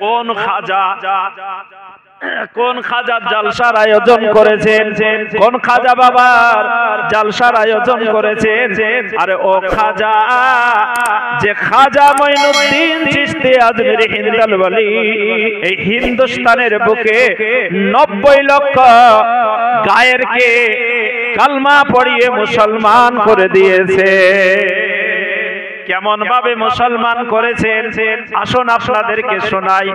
কোন খাজা কোন খাজা জালসার আয়োজন করেছেন, কোন খাজা বাবার জালসার আয়োজন করেছেন। আরে ও খাজা, যে খাজা মঈনুদ্দিন চিশতি আজমিরি হিন্দালওয়ালি এই হিন্দুস্তানের বুকে 90 লক্ষ গায়েরকে কালমা পড়িয়ে মুসলমান করে দিয়েছে। কেমন ভাবে মুসলমান করেছেন আসুন আপনাদেরকে শোনাই।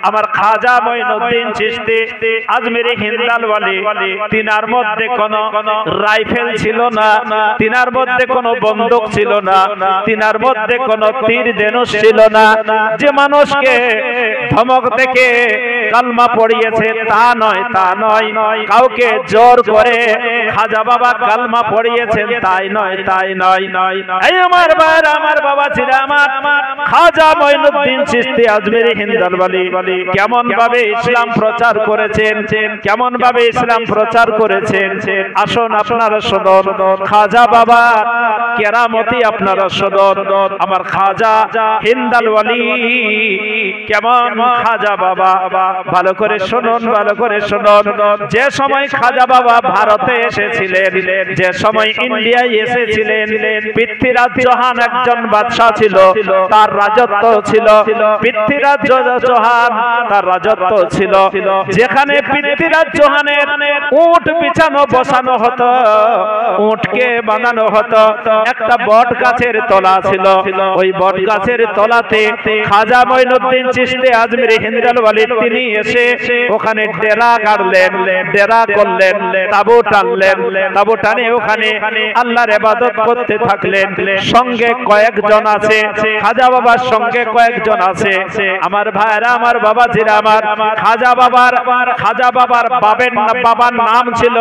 আমার খাজা মঈনুদ্দিন চিশতি আজমিরি হিন্দালওয়ালি, তিনার মধ্যে কোনো রাইফেল ছিল না, তিনার মধ্যে কোনো বন্দুক ছিল না, তিনার মধ্যে কোনো তীর ধনুষ ছিল না। যে মানুষকে ধমক দেখে কালমা পড়িয়েছে তা নয়, তা নয়। কাউকে জোর করে খাজা বাবা কালমা পড়িয়েছেন তাই নয়, তাই নয়। এই আমার ভাইরা, আমার বাবা ছিল আমার খাজা মঈনুদ্দিন চিশতি আজমিরি হিন্দালওয়ালি কেমন ভাবে ইসলাম প্রচার করেছেন, কেমন ভাবে ইসলাম প্রচার করেছেন আসুন আপনারা শুনুন। খাজা বাবা কেরামতি আপনারা শুনুন। আমার খাজা হিন্দালওয়ালি কেমন খাজা বাবা, ভালো করে শুনুন, ভালো করে শুনুন। যে সময় খাজা বাবা ভারতে এসেছিলেন, যে সময় ইন্ডিয়ায় এসেছিলেন, পৃথ্বীরাজ চৌহান একজন বাদশা ছিল, তার রাজত্ব ছিল। পৃথ্বীরাজ চৌহান তার রাজত্ব ছিল। যেখানে পৃথ্বীরাজ চৌহানের উট বিছানো বসানো হতো, উটকে বানানো হতো, একটা বট গাছের তলা ছিল। ওই বট গাছের তলাতে খাজা মঈনুদ্দিন চিশতি আজমিরি হিন্দালওয়ালি তিনি এসে ওখানে ডেরা গাড়লেন, ডেরা করলেন, তাবু টানলেন, তাবু টানে ওখানে আল্লাহর ইবাদত করতে থাকলেন। সঙ্গে কয়েকজন আছে, খাজা বাবার সঙ্গে কয়েকজন আছে। আমার ভাইরা, আমার বাবা জিরা, আমার খাজা বাবার বাবার নাম ছিল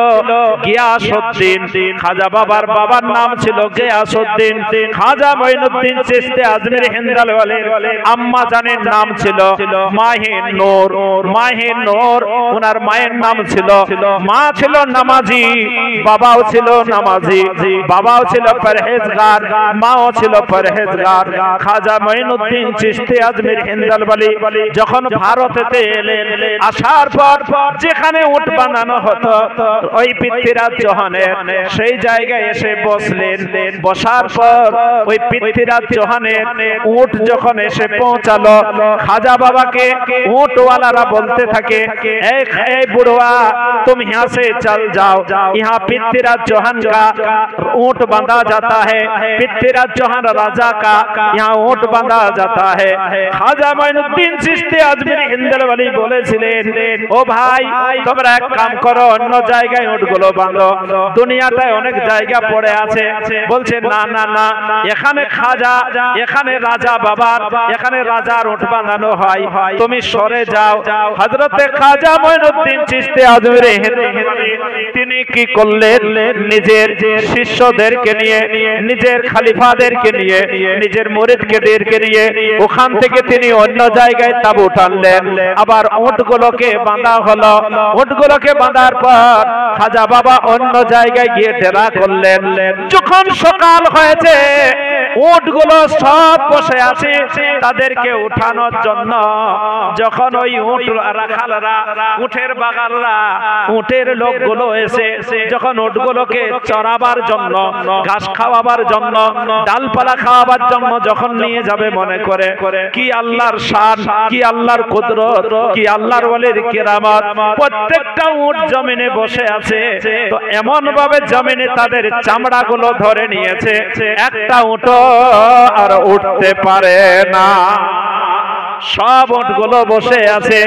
গিয়াসউদ্দিন। খাজা বাবার বাবার নাম ছিল গিয়াসউদ্দিন। খাজা মঈনুদ্দিন চিশতি আজমিরি হিন্দালওয়ালির আম্মা জানের নাম ছিল মাহিন নূর। মাহিন নূর ওনার মায়ের নাম ছিল, মা ছিল নামাজি, বাবাও ছিল নামাজি, বাবাও ছিল পরহেজগার, মাও ছিল পরহেজগার। খাজা মঈনুদ্দিন চিশতি আজমিরি হিন্দালওয়ালি যখন ভারতেতে এলেন, আসার পর যেখানে উট বানানো হতো ওই পৃথ্বীরাজ চৌহানের সেই জায়গায় এসে বসলেন। বসার পর ওই পৃথ্বীরাজ চৌহানের উট যখন এসে পৌঁছালো, খাজা বাবাকে উটওয়ালারা বলতে থাকে, এই বুড়वा तुम यहाँ से चल जाओ, यहाँ पृथ्वीराज चौहान का ऊंट बांधा जाता है, पृथ्वीराज चौहान राजा का यहाँ ऊंट बांधा जाता है। खाजा মঈনুদ্দিন চিশতি আজমিরি হিন্দালওয়ালি বলেছিলেন, ও ভাই তোমরা এক কাম করো, অন্য জায়গায় উটগুলো বাঁধো, দুনিয়াটায় অনেক জায়গা পড়ে আছে। বলছে না না না, এখানে খাজা, এখানে রাজা বাবার, এখানে রাজার উট বাঁধানো হয়, তুমি সরে যাও। হযরতে খাজা মঈনুদ্দিন চিশতি আজমিরি হিন্দালওয়ালি তিনি কি করলেন, নিজের শিষ্যদেরকে নিয়ে, নিজের খলিফাদেরকে নিয়ে, নিজের মুরিদদেরকে নিয়ে ওখান থেকে তিনি অন্য জায়গায় তাবু টানলেন। আবার উটগুলোকে বাঁধা হলো। উটগুলোকে বাঁধার পর খাজা বাবা অন্য জায়গায় গিয়ে ডেরা করলেন। যখন সকাল হয়েছে, উটগুলো সব বসে আছে তাদেরকে উঠানোর জন্য। যখন ওই উট রাখালরা, উটের বাগালরা, উটের লোকগুলো এসে যখন উটগুলোকে চড়াবার জন্য, ঘাস খাওয়াবার জন্য, ডালপালা খাওয়াবার জন্য যখন নিয়ে যাবে, মনে করে কি আল্লাহর শান, কি আল্লাহর কুদরত, কি আল্লাহর ওয়ালির কেরামত। প্রত্যেকটা উট জমিনে বসে আছে, তো এমন ভাবে জমিনে তাদের চামড়াগুলো ধরে নিয়েছে, একটা উট আর উঠতে পারে না। সব উটগুলো বসে আছে।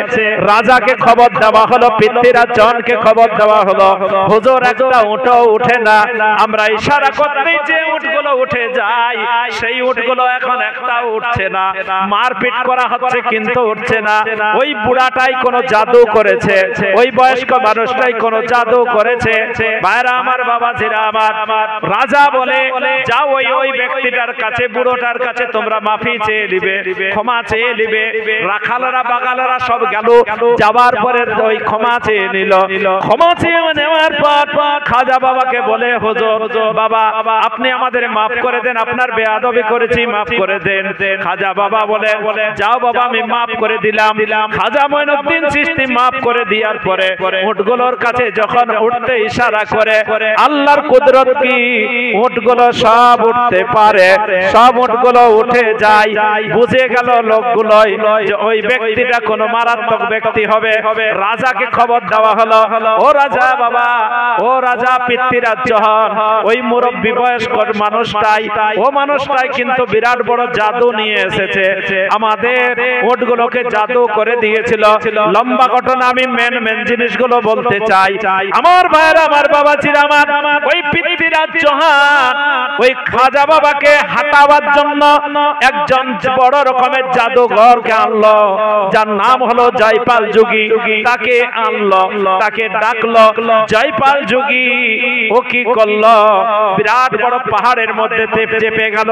রাজাকে খবর দেওয়া হলো, পৃথ্বীরাজ চৌহানকে খবর দেওয়া হলো, হুজুর একটা উটও উঠে না। আমরা ইশারা করতেই যে উটগুলো উঠে যায়, সেই উটগুলো এখন একটা উঠছে না। মারপিট করা হচ্ছে কিন্তু উঠছে না। ওই বুড়াটাই কোনো জাদু করেছে, ওই বয়স্ক মানুষটাই কোনো জাদু করেছে। ভাইরা আমার, বাবা জিরা আমার, রাজা বলে যাও ওই ব্যক্তিটার কাছে, বুড়োটার কাছে তোমরা মাফি চেয়ে নিবে, ক্ষমা চেয়ে নিবে। রাখালেরা বাগালেরা সব গেল, যাবার পরে ওই ক্ষমা চেয়ে নিল। ক্ষমা চেয়ে নেওয়ার পর খাজা বাবাকে বলে, হুজুর বাবা আপনি আমাদের মাফ করে দেন, আপনার বেয়াদবি করেছি, মাফ করে দেন। খাজা বাবা বলে, যাও বাবা আমি মাফ করে দিলাম। খাজা মঈনুদ্দিন চিশতি মাফ করে দেওয়ার পরে উটগুলোর কাছে যখন উঠতে ইশারা করে, আল্লাহর কুদরত কি, উটগুলো সব উঠতে পারে, সব উটগুলো উঠে যায়। বুঝে গেল লোকগুলোই যে ওই ব্যক্তিটা কোনো মারাত্মক ব্যক্তি হবে। রাজাকে খবর দেওয়া হলো, ও রাজা বাবা, ও রাজা পৃথ্বীরাজ হন, ওই মুরব্বী বয়স্ক মানুষটাই কিন্তু বিরাট বড় জাদু নিয়ে এসেছে, আমাদের উটগুলোকে জাদু করে দিয়েছিল। লম্বা ঘটনা, আমি মেন জিনিসগুলো বলতে চাই। আমার ভাইরা, আমার বাবাজিরা, আমার ওই পৃথ্বীরাজ চৌহান ওই খাজা বাবাকে হাঁটাবার জন্য একজন বড় রকমের জাদুঘরকে আনলো, যার নাম হলো জয়পাল যোগী। তাকে আনলো, তাকে ডাকলো। জয়পাল যোগী ও কি করলো, বিরাট বড় পাহাড়ের মধ্যে চেপে গেল,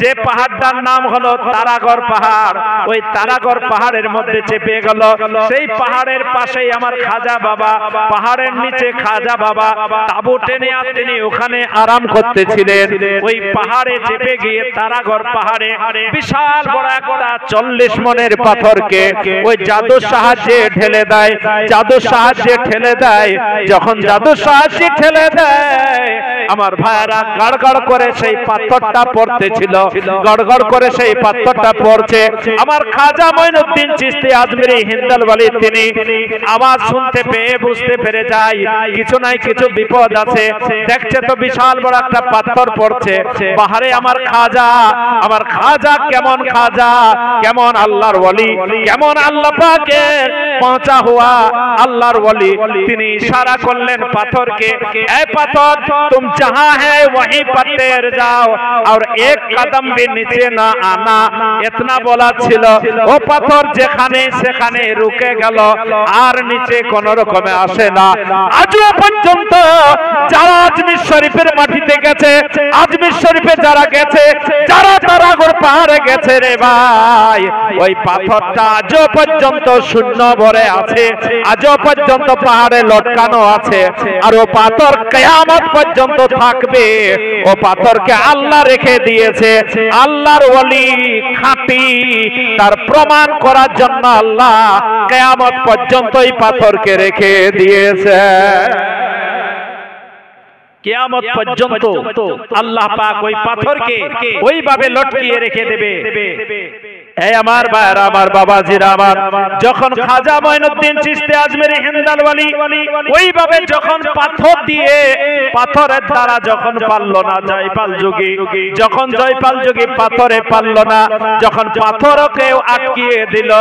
যে পাহাড়টার নাম হলো তারাগড় পাহাড়। ওই তারাগড় পাহাড়ের মধ্যে চেপে গেল। সেই পাহাড়ের পাশেই আমার খাজা বাবা, পাহাড়ের নিচে খাজা বাবা তাঁবু টেনে তিনি ওখানে আরাম করতেছিলেন। ওই পাহাড়ে চেপে গিয়ে তারাগড় পাহাড়ে বিশাল বড় একটা 40 মনের পাথরকে ওই জাদুর সাহায্যে ঠেলে দেয়, জাদুর সাহায্যে ঠেলে দেয়। যখন জাদুর সাহায্যে ঠেলে দেয়, আমার ভাইরা গড়গড় করে সেই পাথরটা পড়তেছিল, গড়গড় করে সেই পাথরটা পড়ছে। আমার খাজা মঈনুদ্দিন চিশতি আজমিরি হিন্দালওয়ালি তিনি আওয়াজ শুনতে পেয়ে বুঝতে পেরে যায় কিছু নাই কিছু বিপদ আছে। দেখছে তো বিশাল বড় একটা পাথর পড়ছে পাহাড়ে। আমার খাজা কেমন খাজা, কেমন আল্লাহর ওলি, কেমন আল্লাহ পাকের পৌঁছা হুয়া আল্লাহর ওলি। তিনি ইশারা করলেন পাথরকে, এ পাথর तुम जहां है वहीं पर तैर जाओ और एक कदम भी नीचे ना आना। इतना बोला ছিল। ও পাথর যেখানে সেখানে রুকে গেল, আর নিচে কোন রকমে আসে না। আজও পর্যন্ত যারা আজমির শরীফের মাটিতে গেছে, আজমির শরীফে যারা গেছে, যারা তারাগড় পাহাড়ে গেছে রে ভাই, ওই পাথরটা আজও পর্যন্ত শূন্য ভরে আছে, আজও পর্যন্ত পাহাড়ে লটকানো আছে। আর ও পাথর কিয়ামত পর্যন্ত থাকবে। ও পাথরকে আল্লাহ রেখে দিয়েছে, আল্লাহর ওলি খাঁটি, তার প্রমাণ করার জন্য আল্লাহ কিয়ামত পর্যন্ত এই পাথরকে রেখে দিয়েছে। কিয়ামত পর্যন্ত আল্লাহ পাক ওই পাথরকে ওইভাবে লটকিয়ে রেখে দেবে। এই আমার ভাইরা, আমার বাবাজিরা, আমার যখন খাজা মঈনুদ্দিন চিশতি আজমিরি হিন্দালওয়ালি ওইভাবে যখন পাথর দিয়ে, পাথরের দ্বারা যখন পারল না জয়পাল যোগী, যখন জয়পাল যোগী পাথরে পারল না, যখন পাথরকে আটকিয়ে দিল,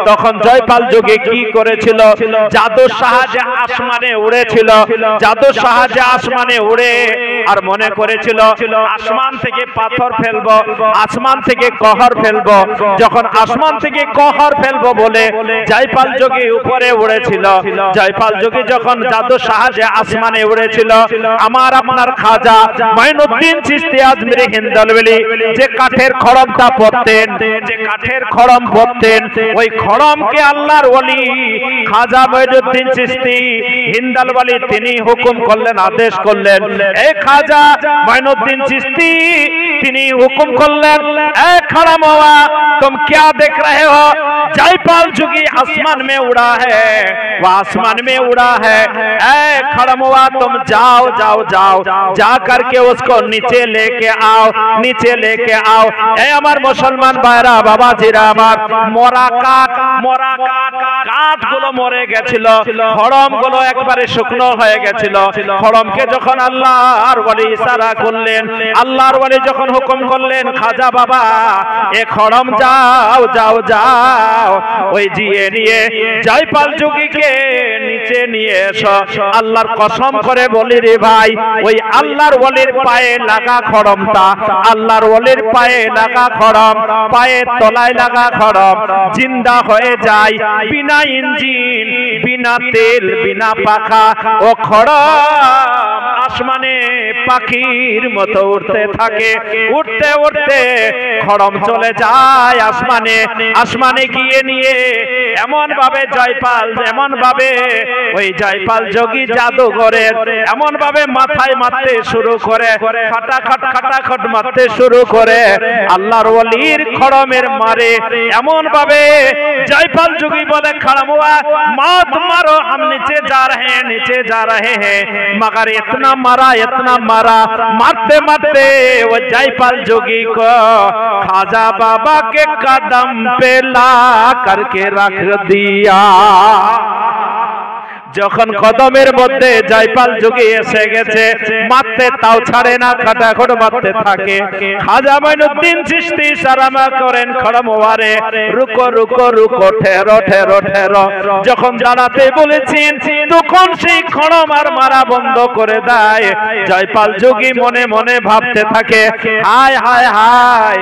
তখন জয়পাল যোগী কি করেছিল, জাদুর সাহায্যে আসমানে উড়েছিল, জাদুর সাহায্যে আসমানে উড়ে আর মনে করেছিল আসমান থেকে পাথর ফেলবো, আসমান থেকে কহর ফেলবো। যখন আসমান থেকে কহর ফেলবো বলে জয়পাল যোগী উপরে উড়েছিল, জয়পাল যোগী যখন জাদুর সাহায্যে আসমানে উড়েছিল, আমার আপনার খাজা মঈনুদ্দিন চিশতি আজমিরি হিন্দালওয়ালি যে কাঠের খড়মটা পড়তেন, যে কাঠের খড়ম পড়তেন, ওই খড়মকে আল্লাহর ওলি খাজা মঈনুদ্দিন চিশতি হিন্দালওয়ালি তিনি হুকুম করলেন, আদেশ করলেন, এই খাজা মঈনুদ্দিন চিশতি তিনি হুকুম করলেন, এ খড়ম হওয়া तुम क्या देख रहे हो, जयपाल जोगी आसमान में उड़ा है, वो आसमान में उड़ा है। ऐ खड़मुआ तुम जाओ जाओ जाओ, जा करके उसको नीचे लेके आओ, नीचे लेके आओ। ऐ हमार मुसलमान भाईरा, बाबा जीरा, हमार मोरा काट গুলো মরে গেছিল, খড়ম গুলো একবারে শুকনো হয়ে গেছিল। খড়মকে যখন আল্লাহর ওলি ইশারা করলেন, আল্লাহর ওলি যখন হুকুম করলেন, খাজা বাবা এ খড়ম যাও যাও যাও, ওই জিয়ে নিয়ে জয়পাল যোগীকে নিচে নিয়ে এসো। আল্লাহর কসম করে বলি রে ভাই, ওই আল্লাহর ওলির পায়ে লাগা খড়মটা, আল্লাহর ওলির পায়ে লাগা খড়ম, পায়ের তলায় লাগা খড়ম জিন্দা হয়ে যায়, বিনা ইঞ্জিন, বিনা তেল, বিনা পাখা। ও খড়ম আসমানে পাখির মতো উঠতে থাকে। উঠতে উঠতে খড়ম চলে যায় আসমানে। আসমানে গিয়ে নিয়ে এমন ভাবে জয়পাল, এমন ভাবে ওই জয়পাল যোগী জাদুঘরের এমন ভাবে মাথায় মারতে শুরু করে, খাটাখট খাটাখট মারতে শুরু করে। আল্লাহর ওলির খড়মের মারে এমন ভাবে জয়পাল যোগী বলে, खड़ा हुआ मौत मारो, हम नीचे जा रहे हैं, नीचे जा रहे हैं। मगर इतना मारा मारते मारते वो जयपाल जोगी को खाजा बाबा के कदम पे ला करके रख दिया। যখন কদমের মধ্যে জয়পাল যোগী এসে গেছে, মারতে তাও ছাড়ে না, খাটাখট মারতে থাকে। খাজা মঈনুদ্দিন চিশতি সারামা করেন খড়মওয়ারে, রুকো রুকো রুকো, ঠেরো ঠেরো ঠেরো। যখন দাঁড়াতে বলেছেন তখন সেই খড়ম আর মারা বন্ধ করে দেয়। জয়পাল যোগী মনে মনে ভাবতে থাকে, হায় হায় হায়,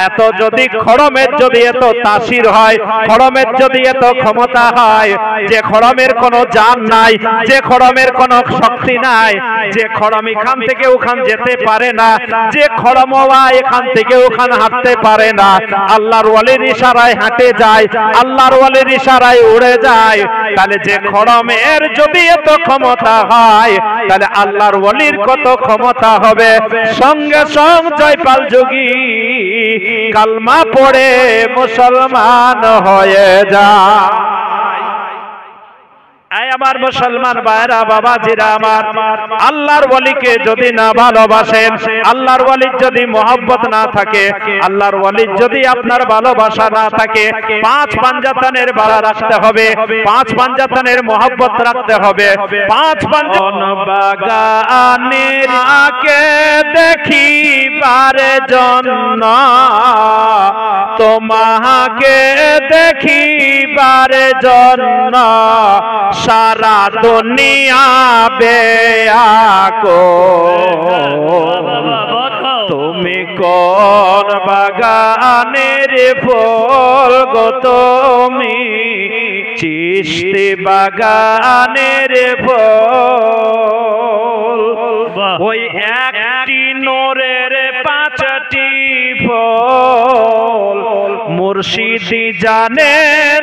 এত যদি খড়মের যদি এত তাসির হয়, খড়মের যদি এত ক্ষমতা হয়, যে খড়মের কোনো জান নাই, যে খড়মের কোনো শক্তি নাই, যে খড়ম এখান থেকে ওখান যেতে পারে না, যে খড়মওয়া এখান থেকে ওখান হাঁটতে পারে না, আল্লাহর ওয়ালির ইশারায় হাঁটে যায়, আল্লাহর ওয়ালির ইশারায় উড়ে যায়, তাহলে যে খড়মের যদি এত ক্ষমতা হয়, তাহলে আল্লাহর ওয়ালির কত ক্ষমতা হবে। সঙ্গে সঙ্গে জয়পাল যোগী কালমা পড়ে মুসলমান হয়ে যায়। আমার মুসলমান ভাইরা, বাবাজিরা আমার, আল্লাহর ওয়ালিকে যদি না ভালোবাসেন, আল্লাহর ওয়ালির যদি মহব্বত না থাকে, আল্লাহর ওয়ালির যদি আপনার ভালোবাসা না থাকে, পাঁচ পাঞ্জাতনের বাড়া রাখতে হবে, পাঁচ পাঞ্জাতনের মহব্বত রাখতে হবে। পাঁচ পাঞ্জাতন বাগানের আকে দেখিবার জন্য, তোমাকে দেখিবার জন্য সারা দুনিয়া বেয়াকুল। তুমি কোন বাগানের ফুল গো, তুমি চিশতি বাগানের ফুল। ওই একটি নূরের পাঁচটি ফুল, মুর্শিদি জানে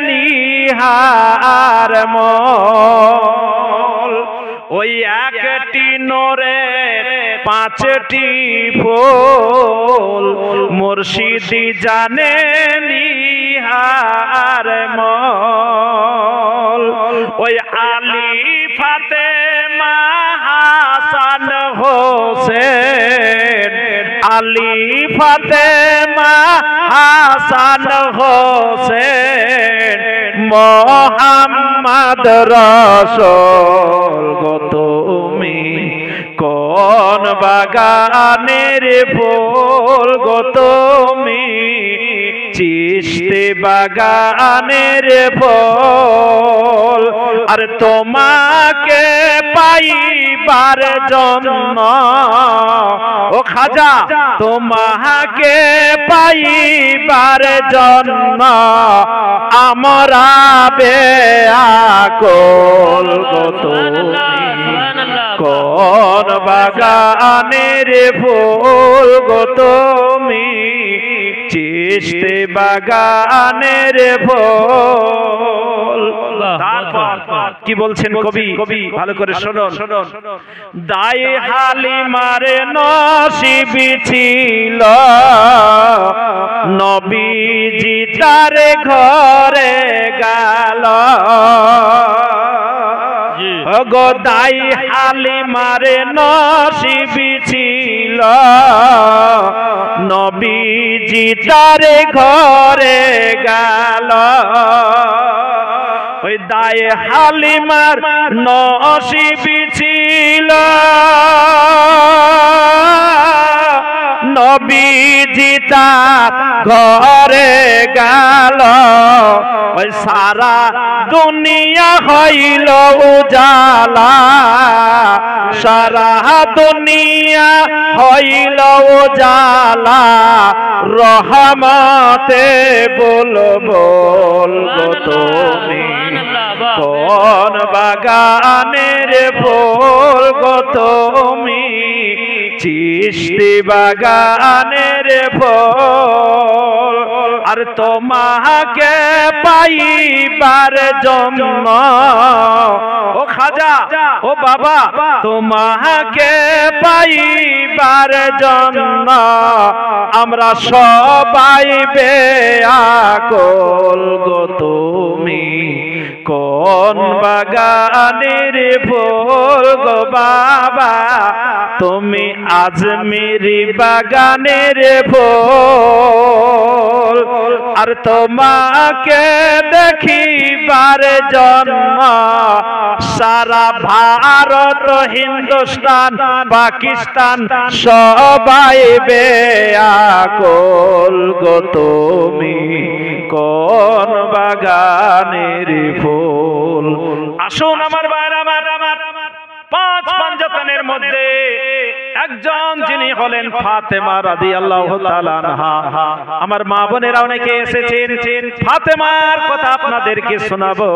নিহার মল। ওই একটি নূরের পাঁচটি ফুল, মুর্শিদি জানে নিহার মল। ওই আলী ফাতেমা হাসান হোসেন, আলী ফাতেমা হাসান হোসেন, মোহাম্মদ রাসূল গো, তুমি কোন বাগানের ফুল গো, তুমি চিশতি বাগানের ফুল। আর তোমাকে পাইবার জন্য ও খাজা, তোমাকে পাইবার জন্য আমরা বেয়াকুল গো, তুমি কোন বাগানের ফুল গো, তুমি চিশতি বাগানের ফুল। তারপর কি বলছেন কবি, ভালো করে শুনুন। দায়ে হালিমার নসিবি ছিল, নবীজি তার ঘরে গেল গো। দায়ে হালিমার নসিবি ছিল, নবীজি তার ঘরে গেল। ওই দায়ে হালিমার নসিবি ছিল, নবীজি তার ঘরে গেল। ওই সারা দুনিয়া হইল উজালা, সারা দুনিয়া হইল উজালা, রহমতে বল বল গো, তুমি কোন বাগানের ফুল গো, তুমি চিশতি বাগানের ফুল আর তোমাকে পাইবার জন্য ও খাজা ও বাবা তোমাকে পাইবার জন্য আমরা সবাই বেআকুল গো তুমি কোন বাগানের ফুল গো বাবা তুমি আজমিরি বাগানের ফুল আর তোমাকে দেখিবার জন্য সারা ভারত হিন্দুস্তান পাকিস্তান সবাই বেআকুল গো তুমি কোন বাগানের ফুল। আসুন আমার ভাইরা আমার পাঁচ পাঞ্জাতনের মধ্যে একজন যিনি হলেন ফাতেমা রাদিয়াল্লাহু তাআলা আনহা। আমার মা বোনেরা অনেকে এসেছেন, ফাতেমার কথা আপনাদেরকে শোনাবো,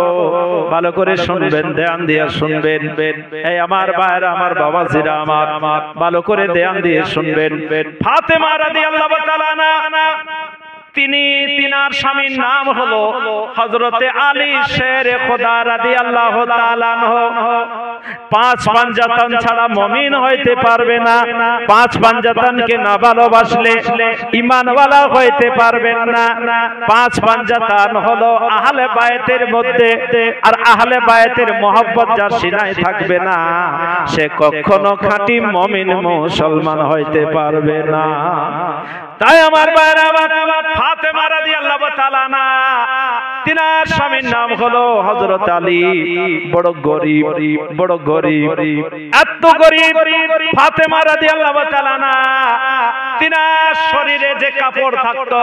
ভালো করে শুনবেন, ধ্যান দিয়ে শুনবেন। এই আমার ভাইরা আমার বাবাজিরা আমার ভালো করে ধ্যান দিয়ে শুনবেন। ফাতেমা রাদিয়াল্লাহু তাআলা আনহা তিনার স্বামীর নাম হলো হযরতে আলী শেরে খোদা রাদিয়াল্লাহু তাআলা আনহু। পাঁচ পাঞ্জাতন ছাড়া মুমিন হইতে পারবে না, পাঁচ পাঞ্জাতনকে না ভালোবাসলে ঈমানওয়ালা হইতে পারবেন না। পাঁচ পাঞ্জাতন হলো আহলে বায়তের মধ্যে, আর আহলে বায়তের মহব্বত যার সিনায় থাকবে না সে কখনো খাঁটি মুমিন মুসলমান হইতে পারবে না। তাই আমার ভাইরা আমার ফাতেমা রাদিয়াল্লাহু তাআলা আনহা তিনার স্বামীর নাম হলো হযরত আলী। বড় গরীব, বড় গরীব, এত গরীব ফাতেমা রাদিয়াল্লাহু তাআলা আনহা তিনার শরীরে যে কাপড় থাকতো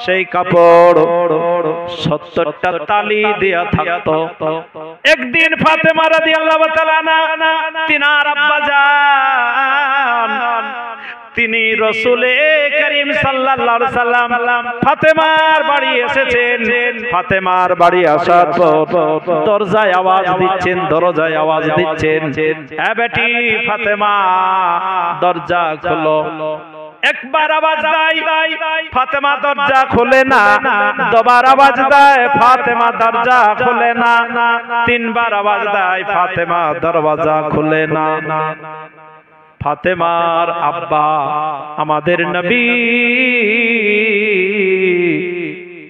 সেই কাপড় 70টা তালি দেয়া থাকতো। একদিন ফাতেমা রাদিয়াল্লাহু তাআলা আনহা তিনার আব্বা জান তিনি রাসূলে করিম সাল্লাল্লাহু আলাইহি সাল্লাম ফাতেমার বাড়ি এসেছেন। ফাতেমার বাড়ি আসার পর দরজায় আওয়াজ দিচ্ছেন, দরজায় আওয়াজ দিচ্ছেন, এ বেটি ফাতেমা দরজা খোলো। একবার আওয়াজ দেয় ফাতেমা দরজা খোলে না, দুবার আওয়াজ দেয় ফাতেমা দরজা খোলে না, তিনবার আওয়াজ দেয় ফাতেমা দরওয়াজা খোলে না। ফাতেমার আব্বা আমাদের নবী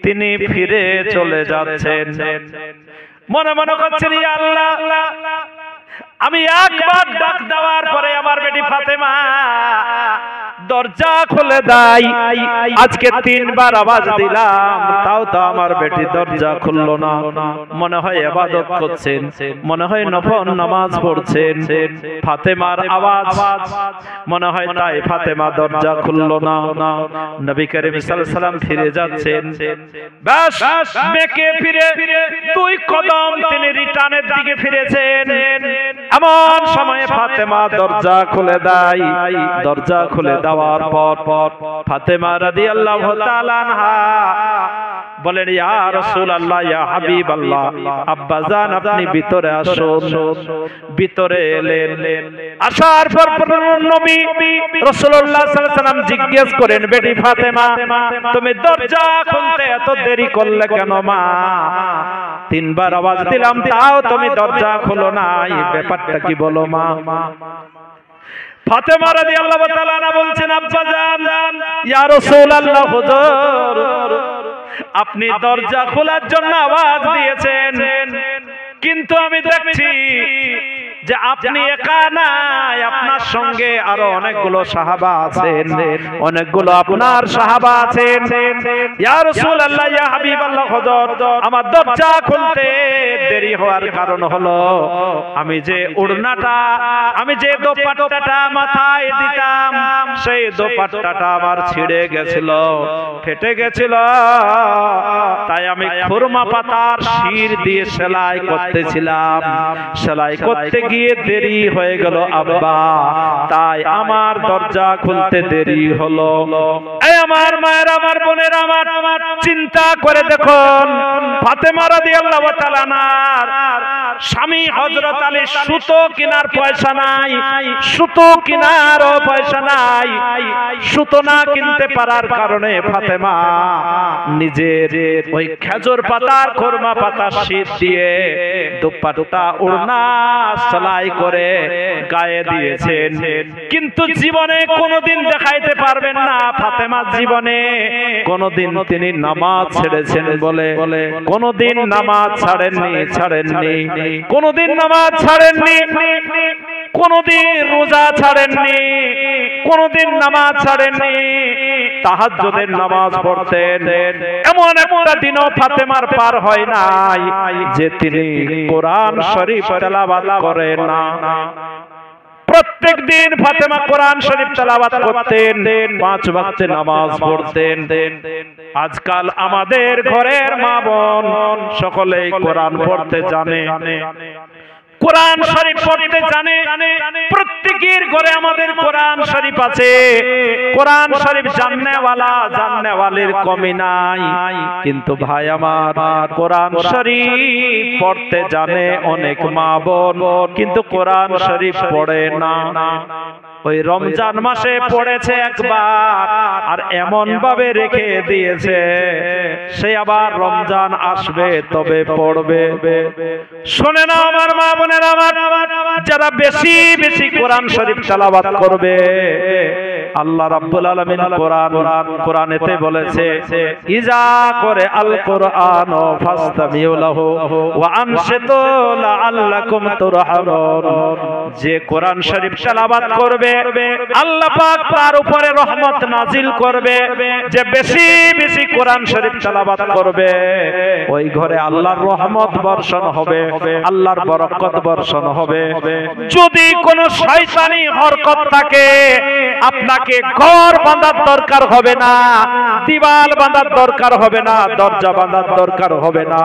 তিনি ফিরে চলে যাচ্ছেন, মনে মনে করছেন ইয়া আল্লাহ আমি একবার ডাক দেওয়ার পরে আমার বেটি ফাতেমা দরজা খুলে দেয়, আজকে তিনবার আওয়াজ দিলাম তাও তো আমার বেটি দরজা খুললো না। মনে হয় ইবাদত করছেন, মনে হয় নফল নামাজ পড়ছেন। ফাতেমার আওয়াজ মনে হয় তাই ফাতেমা দরজা খুললো না। নবী করিম সাল্লাল্লাহু আলাইহি সাল্লাম ফিরে যাচ্ছেন, বাস বেঁকে ফিরে দুই কদম তিনি রিটার্নের দিকে ফিরেছেন। এমন সময়ে ফাতেমা দরজা খুলে দেয়। দরজা খুলে দেওয়ার পর ফাতেমা রাদিয়াল্লাহু তাআলা আনহা বলেন, ইয়া রাসূলুল্লাহ, ইয়া হাবিবাল্লাহ, আব্বাজান আপনি ভিতরে আসুন। ভিতরে এলেন, আসার পর নবী রাসূলুল্লাহ সাল্লাল্লাহু আলাইহি ওয়াসাল্লাম জিজ্ঞেস করেন, বেটি ফাতেমা তুমি দরজা খুলতে এত দেরি করলে কেন মা? তিনবার আওয়াজ দিলাম তাও তুমি দরজা খোলো না, এই ব্যাপারটা কি বলো মা? ফাতেমা রাদিয়াল্লাহু তাআলা আনহা বলছেন, আব্বাজান ইয়া রাসূলুল্লাহ, হুজুর আপনি দরজা খোলার জন্য আওয়াজ দিয়েছেন, কিন্তু আমি দেখছি যে আপনি একা নাই, আপনার সঙ্গে আরো অনেকগুলো সাহাবা আছেন, অনেকগুলো আপনার সাহাবা আছেন। ইয়া রাসূলুল্লাহ, ইয়া হাবিবাল্লাহ, হুজুর আমার দরজা খুলতে দেরি হওয়ার কারণ হলো আমি যে ওড়নাটা, আমি যে দোপাট্টাটা মাথায় দিতাম সেই দোপাট্টাটা আমার ছিঁড়ে গেছিল, ফেটে গেছিল, তাই আমি খুরমা পাতার শির দিয়ে সেলাই করতেছিলাম, সেলাই করতে গিয়ে দেরি হয়ে গেল আব্বা, তাই আমার দরজা খুলতে দেরি হলো। এই আমার মায়ের, আমার বোনের, আমার চিন্তা করে দেখুন ফাতেমা রাদিয়াল্লাহু তাআলা আনহা স্বামী হযরত আলী সুতো কেনার পয়সা নাই, সুতো কেনারও পয়সা নাই। সুতো না কিনতে পারার কারণে ফাতেমা নিজের ওই খেজুর পাতার খোরমা পাতা শীত দিয়ে দুপাট্টা ওড়না সেলাই করে গায়ে দিয়েছেন। কিন্তু জীবনে কোনোদিন দেখাইতে পারবেন না ফাতেমা জীবনে কোনোদিন তিনি নামাজ ছেড়েছেন বলে, কোনোদিন নামাজ ছাড়েননি, কোনোদিন নামাজ ছাড়েননি, কোনোদিন রোজা ছাড়েননি, কোনোদিন নামাজ ছাড়েননি, তাহাজ্জুদের নামাজ পড়তেন। এমন একটা দিনও ফাতেমার পার হয় নাই যে তিনি কোরআন শরীফ তেলাওয়াত করেন না। প্রত্যেক দিন ফাতেমা কোরআন শরীফ তেলাওয়াত করতেন, 5 ওয়াক্তে নামাজ পড়তেন। আজকাল আমাদের ঘরের মা বোন সকলেই কোরআন পড়তে জানে, কোরআন শরীফ পড়তে জানে। প্রত্যেকের ঘরে আমাদের কোরআন শরীফ আছে। কোরআন শরীফ জাননেওয়ালির কমি নাই। কিন্তু ভাই আমার, কোরআন শরীফ পড়তে জানে অনেক মা বোন, কিন্তু কোরআন শরীফ পড়ে না। ওই রমজান মাসে পড়েছে একবার, আর এমন ভাবে রেখে দিয়েছে সে আবার রমজান আসবে তবে পড়বে। শুনে না আমার মা বোনেরা, আমার যারা বেশি বেশি কোরআন শরীফ তেলাওয়াত করবে, আল্লাহ রাব্বুল আলামিন কোরআনেতে বলেছে, ইজা করে আল কোরআন ফাসতামিউ লাহু ওয়া আনসিতু লাআল্লাকুম তুরহামুন। যে কোরআন শরীফ তেলাওয়াত করবে আল্লাহ পাক তার উপরে রহমত নাজিল করবে। যে বেশি বেশি কোরআন শরীফ তেলাওয়াত করবে ওই ঘরে আল্লাহর রহমত বর্ষণ হবে, আল্লাহর বরকত বর্ষণ হবে। যদি কোনো শয়তানি হরকত থাকে, আপনাকে ঘর বাঁধার দরকার হবে না, দিওয়াল বাঁধার দরকার হবে না, দরজা বাঁধার দরকার হবে না।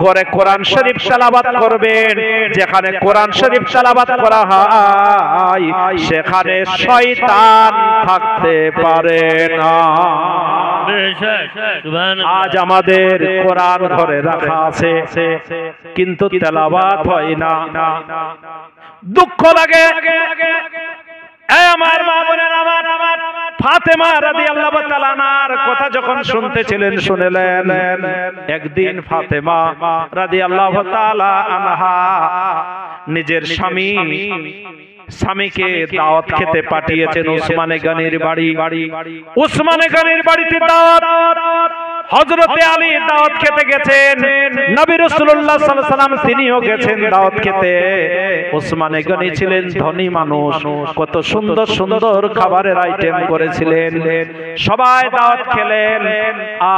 ঘরে কোরআন শরীফ তেলাওয়াত করবেন। যেখানে কোরআন শরীফ তেলাওয়াত করা হয় সেখানে শয়তান থাকতে পারে না। আজ আমাদের কোরআন ঘরে রাখা আছে কিন্তু তেলাওয়াত হয় না, দুঃখ লাগে। আমার মা বোনেরা, আমার ফাতেমা রাদিয়াল্লাহু তাআলা আনহার কথা যখন শুনতেছিলেন, শুনলেন একদিন ফাতেমা রাদিয়াল্লাহু তাআলা আনহা নিজের স্বামীকে দাওয়াত খেতে পাঠিয়েছেন উসমানে গনির বাড়ি। উসমানে গনির বাড়িতে দাওয়াত, হযরতে আলী দাওয়াত খেতে গেছেন, নবী রাসূলুল্লাহ সাল্লাল্লাহু আলাইহি ওয়াসাল্লাম তিনিও গেছেন দাওয়াত খেতে। উসমানে গনি ছিলেন ধনী মানুষ, কত সুন্দর সুন্দর খাবারের আইটেম করেছিলেন। সবাই দাওয়াত খেলেন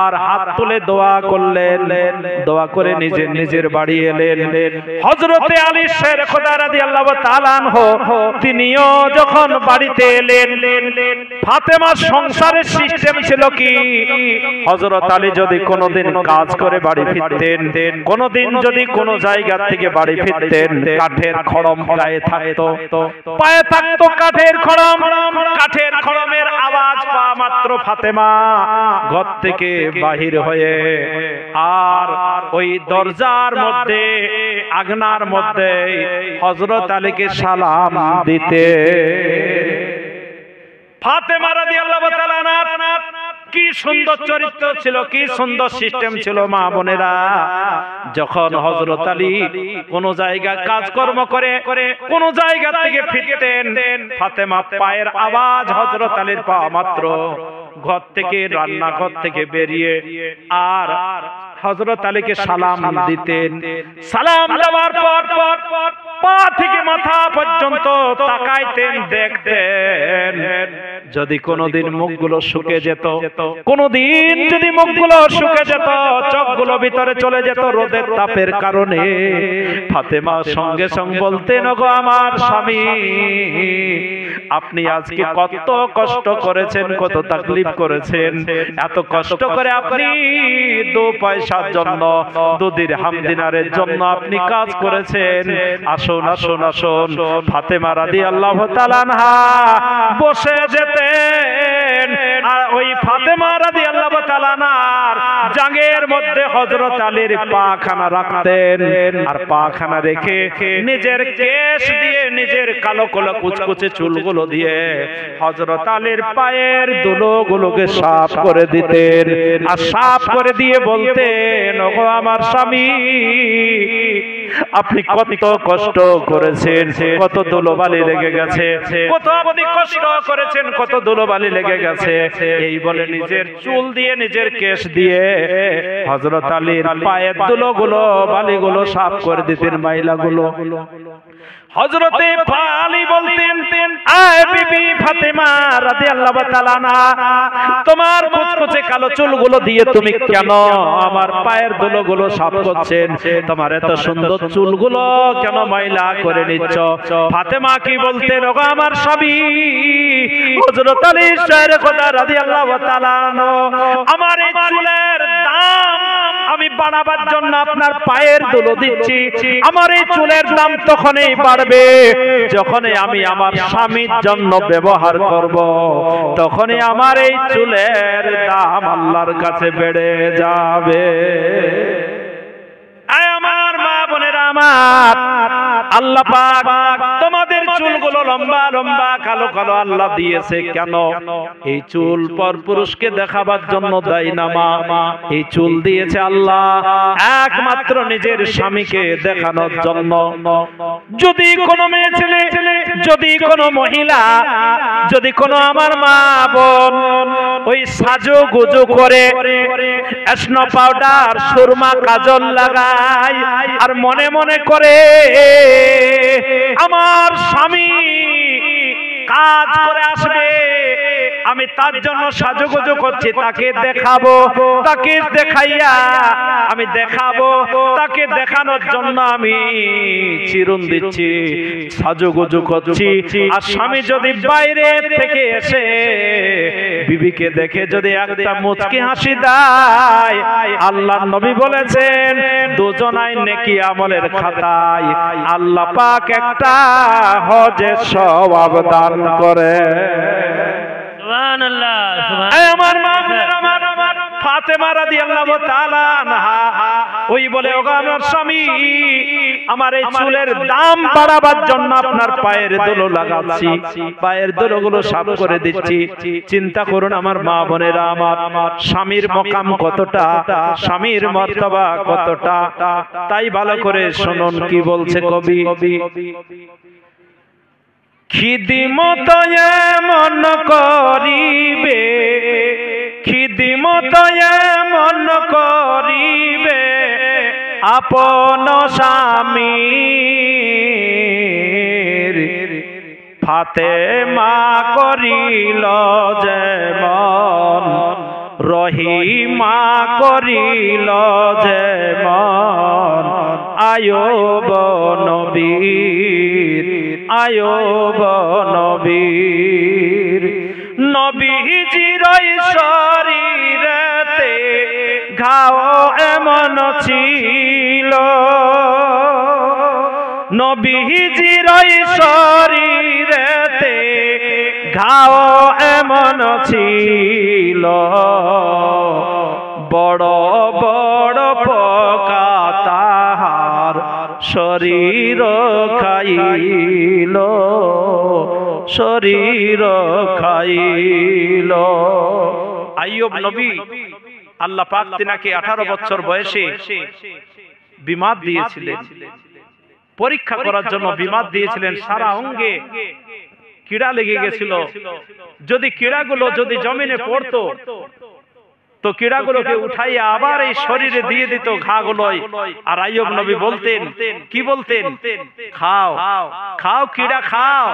আর হাত তুলে দোয়া করলেন। দোয়া করে নিজের বাড়ি এলেন। হযরতে আলী শের খোদা রাদিয়াল্লাহু তাআলা আনহু তিনিও যখন বাড়িতে এলেন, ফাতেমার সংসারের সিস্টেম ছিল কি, হযরত আলী যদি কোনোদিন কাজ করে বাড়ি ফিরতেন, কোনোদিন যদি কোনো জায়গা থেকে বাড়ি ফিরতেন, কাঠের খড়ম গায়ে থাকতো, পায়ে থাকতো কাঠের খড়ম। কাঠের খড়মের আওয়াজ পাওয়া মাত্র ফাতেমা ঘর থেকে বাহির হয়ে আর ওই দরজার মধ্যে, আগনার মধ্যে হযরত আলীকে সালাম দিতে। ফাতেমা রাদিয়াল্লাহু তাআলা আনহা কি সুন্দর চরিত্র ছিল, কি সুন্দর সিস্টেম ছিল মা বোনেরা। যখন হযরত আলী কোন জায়গায় কাজকর্ম করে কোন জায়গা থেকে ফিরতেন, ফাতেমা পায়ের আওয়াজ হযরত আলীর পাওয়া মাত্র ঘর থেকে, রান্নাঘর থেকে বেরিয়ে আর হযরত আলীকে সালাম দিতেন। সালাম দেওয়ার পর পা থেকে মাথা পর্যন্ত তাকাইতেন, দেখতেন। যদি কোনোদিন মুখগুলো শুকে যেত, কোনোদিন যদি মুখগুলো শুকে যেত, চোখগুলো ভিতরে চলে যেত রোদের তাপের কারণে, ফাতেমা সঙ্গে সঙ্গে বলতেন, ওগো আমার স্বামী, আপনি আজকে কত কষ্ট করেছেন, কত তাকলিফ করেছেন। এত কষ্ট করে আপনি 2 পয়সার জন্য, 2 দিরহাম দিনারের জন্য আপনি কাজ করেছেন। আসুন আসুন আসুন। ফাতেমা রাদিয়াল্লাহু তাআলা আনহা বসে যেতেন আর ওই ফাতেমা রাদিয়াল্লাহু তাআলা আনহার জাঙ্গের মধ্যে হযরত আলীর পাখানা রাখতেন আর পাখানা রেখে নিজের কেশ দিয়ে নিজের কালো কালো কুচকুচে চুলগুলো দিয়ে হযরত আলীর পায়ের ধুলোগুলোকে সাফ করে দিতেন আর সাফ করে দিয়ে বলতেন ওগো আমার স্বামী আপনি কত কষ্ট করেছেন কত ধুলোবালি লেগে গেছে কত আপনি কষ্ট করেছেন কত ধুলোবালি লেগে গেছে এই বলে নিজের চুল দিয়ে নিজের কেশ দিয়ে হযরত আলীর পায়ের ধুলোগুলো বালিগুলো সাফ করে দিতেন ময়লাগুলো হযরতে আলী বলতেন আয় বিবি ফাতেমা রাদিয়াল্লাহু তাআলা আনহা তোমার কুচকুচে কালো চুলগুলো দিয়ে তুমি কেন আমার পায়ের ধুলোগুলো সাফ করছেন তোমার এত সুন্দর চুলগুলো কেন ময়লা করে নিচ্ছ ফাতেমা কি বলতেন ওগো আমার স্বামী হযরত আলী শায়রে খোদা রাদিয়াল্লাহু তাআলা আনহু আমার এই চুলের দাম আমি বাড়াবার জন্য আপনার পায়ের ধুলো দিচ্ছি আমার এই চুলের দাম তখনই বাড়বে যখনই আমি আমার স্বামীর জন্য ব্যবহার করব তখনই আমার এই চুলের দাম আল্লাহর কাছে বেড়ে যাবে আমার মা বোনেরা আমার আল্লাহ পাক তোমাদের চুলগুলো লম্বা লম্বা কালো কালো আল্লাহ দিয়েছে কেন এই চুল পরপুরুষকে দেখাবার জন্য দেয় না মা এই চুল দিয়েছে আল্লাহ একমাত্র নিজের স্বামীকে দেখানোর জন্য যদি কোনো মেয়ে ছেলে যদি কোনো মহিলা যদি কোনো আমার মা বোন ওই সাজুগুজু করে স্নো পাউডার সুরমা কাজল লাগায় আর মনে মনে করে আমার স্বামী কাজ করে আসবে আমি তার জন্য সাজুগুজু করছি তাকে দেখাবো তাকে দেখাইয়া আমি দেখাবো তাকে দেখানোর জন্য আমি চিরুন দিচ্ছি সাজুগুজু করছি আর স্বামী যদি বাইরে থেকে এসে বিবিকে দেখে যদি একটা মুচকি হাসি দেয় আল্লাহর নবী বলেছেন দুজনাই নেকি আমলের খাতায় আল্লাহ পাক একটা হজের সওয়াব দান করে সুবহানাল্লাহ সুবহানাল্লাহ আমার মা আমার ফাতেমা রাদিয়াল্লাহু তাআলা আনহা ওই বলে ওগো আমার স্বামী আমার এই চুলের দাম বাড়াবার জন্য আপনার পায়ের ধুলো লাগাচ্ছি পায়ের ধুলোগুলো সাফ করে দিচ্ছি চিন্তা করুন আমার মা বোনেরা আমার স্বামীর মকাম কতটা স্বামীর মর্তবা কতটা তাই ভালো করে শুনুন কি বলছে কবি খিদমত এমন করিবে খিদমত এমন করিবে আপন স্বামীর ফাতেমা করিল যেমন রহিমা করিল যেমন আয়ুব নবীর আয়ুব নবীর নবীজির শরীরেতে ঘাও এমন ছিল নবীজির শরীরেতে ঘাও এমন ছিল বড় বড় পোকা তাহার শরীর খাইল শরীর খাইল আইয়ুব নবী আল্লাহ পাক তিনাকে 18 বছর বয়সে বিমাদ দিয়েছিলেন পরীক্ষা করার জন্য বিমাদ দিয়েছিলেন সারা অঙ্গে কীড়া লেগে গেছিল যদি কীড়াগুলো যদি জমিনে পড়তো তো কীড়াগুলোকে উঠাইয়া আবার এই শরীরে দিয়ে দিত ঘাগুলোয় আর আইয়ুব নবী বলতেন কি বলতেন খাও খাও কীড়া খাও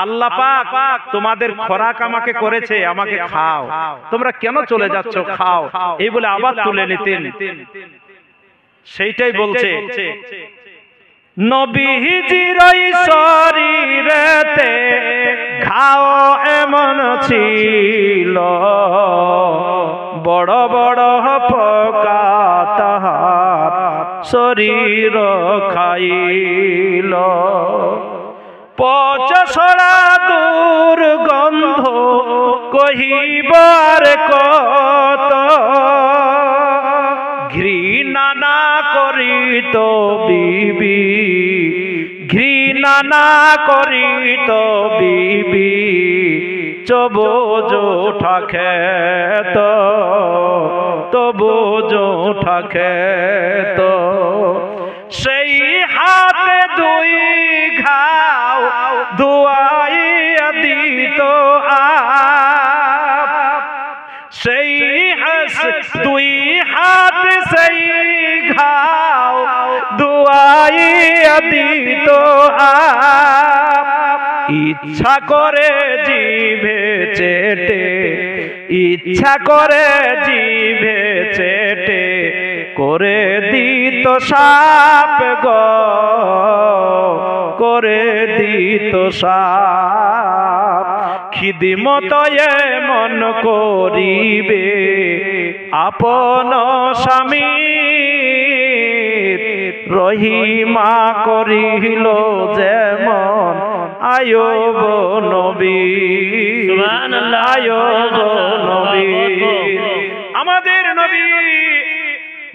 আল্লাহ পাক তোমাদের খোরাক আমাকে করেছে আমাকে খাও তোমরা কেন চলে যাচ্ছ খাও এই বলে আবার তুলে নিতেন সেইটাই বলছে নবীজির শরীরেতে ঘাও এমন ছিল বড় বড় পোকা তাহার শরীর খাইল পচা ছড়া দুর্গন্ধ কহিবার কত, ঘৃণা না করিত বিবি, ঘৃণা না করিত বিবি, তবু জোঠা খেত, তবু জোঠা খেত। সেই হাতে দুই ঘাও ধুয়াইয়া দিত আপ, সেই দুই হাত সেই ঘাও ধুয়াইয়া দিত আপ। ইচ্ছা করে জিভে চেটে, ইচ্ছা করে জিভে চেটে করে দিত সাপ গো, করে দিত সাপ। খিদমত এমন করিবে আপন স্বামী, রহিমা করিল যেমন আয়ুব নবী, আয়ুব নবী। আমাদের নবী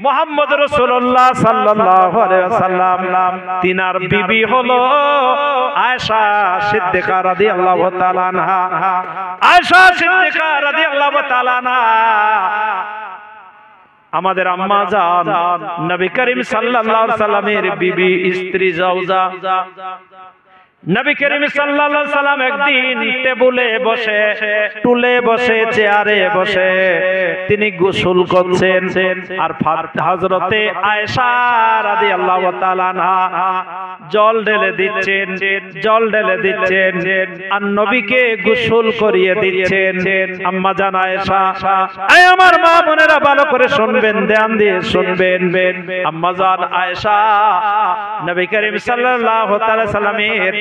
মুহাম্মদ রাসূলুল্লাহ সাল্লাল্লাহু আলাইহি ওয়াসাল্লাম, তিনার বিবি হলো আয়েশা সিদ্দিকা রাদিয়াল্লাহু তাআলা আনহা। আয়েশা সিদ্দিকা রাদিয়াল্লাহু তাআলা আনহা আমাদের আম্মা জান নবী করিম সাল্লাল্লাহু আলাইহি ওয়াসাল্লামের বিবি, স্ত্রী, জাওজা। নবী করিম সাল্লাল্লাহু আলাইহি ওয়াসাল্লাম একদিন টেবিলে বসে, টুলে বসে, চেয়ারে বসে তিনি গোসল করছেন, আর হযরতে আয়েশা রাদিয়াল্লাহু তাআলা আনহা জল ঢেলে দিচ্ছেন, জল ঢেলে দিচ্ছেন, আর নবীকে গোসল করিয়ে দিচ্ছেন। আম্মা জান আয়েশা, এই আমার মা বোনেরা ভালো করে শুনবেন, ধ্যান দিয়ে শুনবেন। আম্মা জান আয়েশা নবী করিম সাল্লাল্লাহু তাআলা সাল্লামের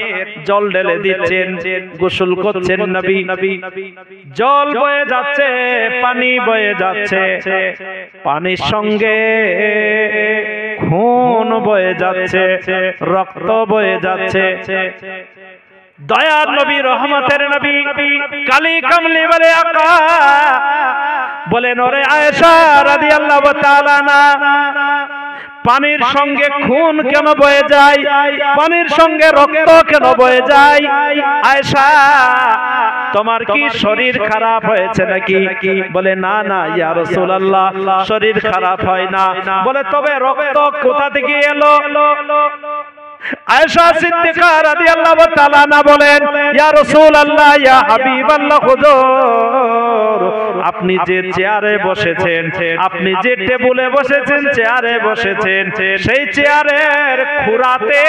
জল ঢেলে দিচ্ছেন, গোসল করছেন নবী। জল বয়ে যাচ্ছে, পানি বয়ে যাচ্ছে, পানির সঙ্গে খুন বয়ে যাচ্ছে, রক্ত বয়ে যাচ্ছে। দয়ার নবী, রহমতের নবী, কালি কামলি বলে আকা বলেন, ওরে আয়েশা রাদিয়াল্লাহু তাআলা আনহা, পানির সঙ্গে খুন কেন বয়ে যায়, পানির সঙ্গে রক্ত কেন বয়ে যায়? আয়েশা, তোমার কি শরীর খারাপ হয়েছে নাকি? বলে না না ইয়া রাসূলুল্লাহ, শরীর খারাপ হয় না। বলে তবে রক্ত কোথা থেকে এলো? আয়েশা সিদ্দিকা রাদিয়াল্লাহু তাআলা আনহা বলেন, ইয়া রাসূলুল্লাহ, ইয়া হাবিবাল্লাহ, হুজুর আপনি যে চেয়ারে বসেছেন, আপনি যে টেবিলে বসেছেন, চেয়ারে বসেছেন, সেই চেয়ারের খুরাতে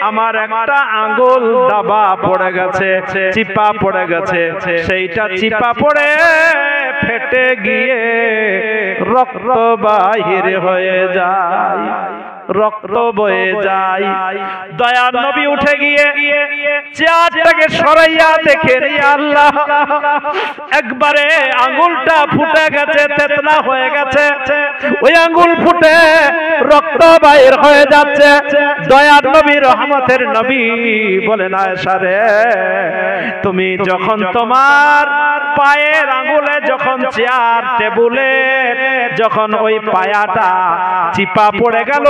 আমার একটা আঙ্গুল দাবা পড়ে গেছে, চিপা পড়ে গেছে। সেইটা চিপা পড়ে ফেটে গিয়ে রক্ত বাহির হয়ে যায়, রক্ত বয়ে যায়। দয়ার নবী উঠে গিয়ে চেয়ারটাকে সরাইয়া দেখে, আল্লাহ, একবারে আঙ্গুলটা ফুটে গেছে, তেতলা হয়ে গেছে, ওই আঙ্গুল ফুটে রক্ত বাইর হয়ে যাচ্ছে। দয়ার নবী, রহমতের নবী বলেন, আয়েশা রে, তুমি যখন তোমার পায়ের আঙ্গুলে যখন চেয়ার টেবিলে যখন ওই পায়াটা চিপা পড়ে গেল,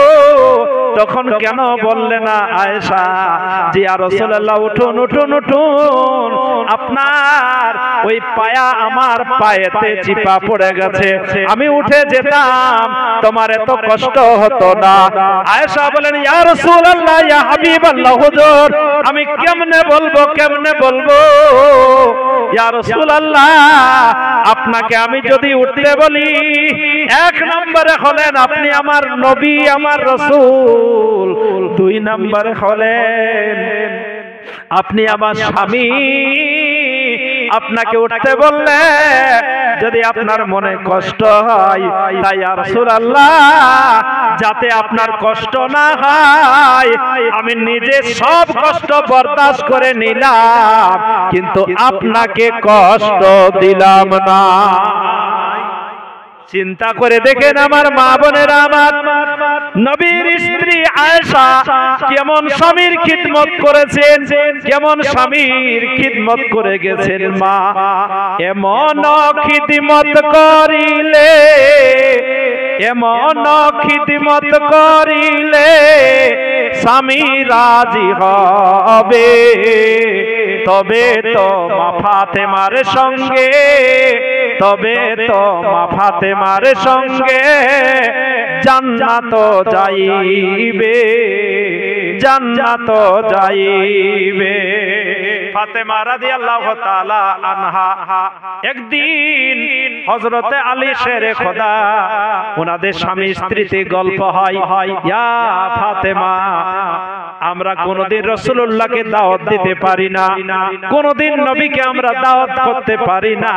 তখন কেন বললে না আয়েশা যে ইয়া রাসূলুল্লাহ, উঠুন উঠুন উঠুন, আপনার ওই পায়া আমার পায়েতে চিপা পড়ে গেছে, আমি উঠে যেতাম, তোমার এত কষ্ট হতো না। আয়েশা বলেন, ইয়া রাসূলুল্লাহ, ইয়া হাবিবাল্লাহ, হুজুর আমি কেমনে বলবো, কেমনে বলবো ইয়া রাসূলুল্লাহ, আপনাকে আমি যদি উঠতে বলি, এক নম্বরে হলেন আপনি আমার নবী, আমার রাসূল, দুই নম্বরে হলেন আপনি আমার স্বামী। আপনাকে উঠতে বললে যদি আপনার মনে কষ্ট হয়, তাই ইয়া রাসূলুল্লাহ, যাতে আপনার কষ্ট না হয় আমি নিজে সব কষ্ট বরদাস্ত করে নিলাম, কিন্তু আপনাকে কষ্ট দিলাম না। চিন্তা করে দেখেন আমার মা বোনেরা, আমার নবীর স্ত্রী আয়েশা কেমন স্বামীর খিদমত করেছেন, কেমন স্বামীর খিদমত করে গেছেন। মা এমন খিদমত করিলে, এমন খিদমত করিলে স্বামী রাজি হবে, তবে তো মা ফাতেমার সঙ্গে, তবে তো মা ফাতেমার সঙ্গে জান্নাত যাইবে, জান্নাত যাইবে। ফাতেমা রাদিয়াল্লাহু তাআলা আনহা একদিন হযরতে আলী শেরে খোদা ওনাদের স্বামী স্ত্রীতে গল্প হয়, ইয়া ফাতেমা আমরা কোনদিন রাসূলুল্লাহকে দাওয়াত দিতে পারি না, কোনদিন নবীকে আমরা দাওয়াত করতে পারি না।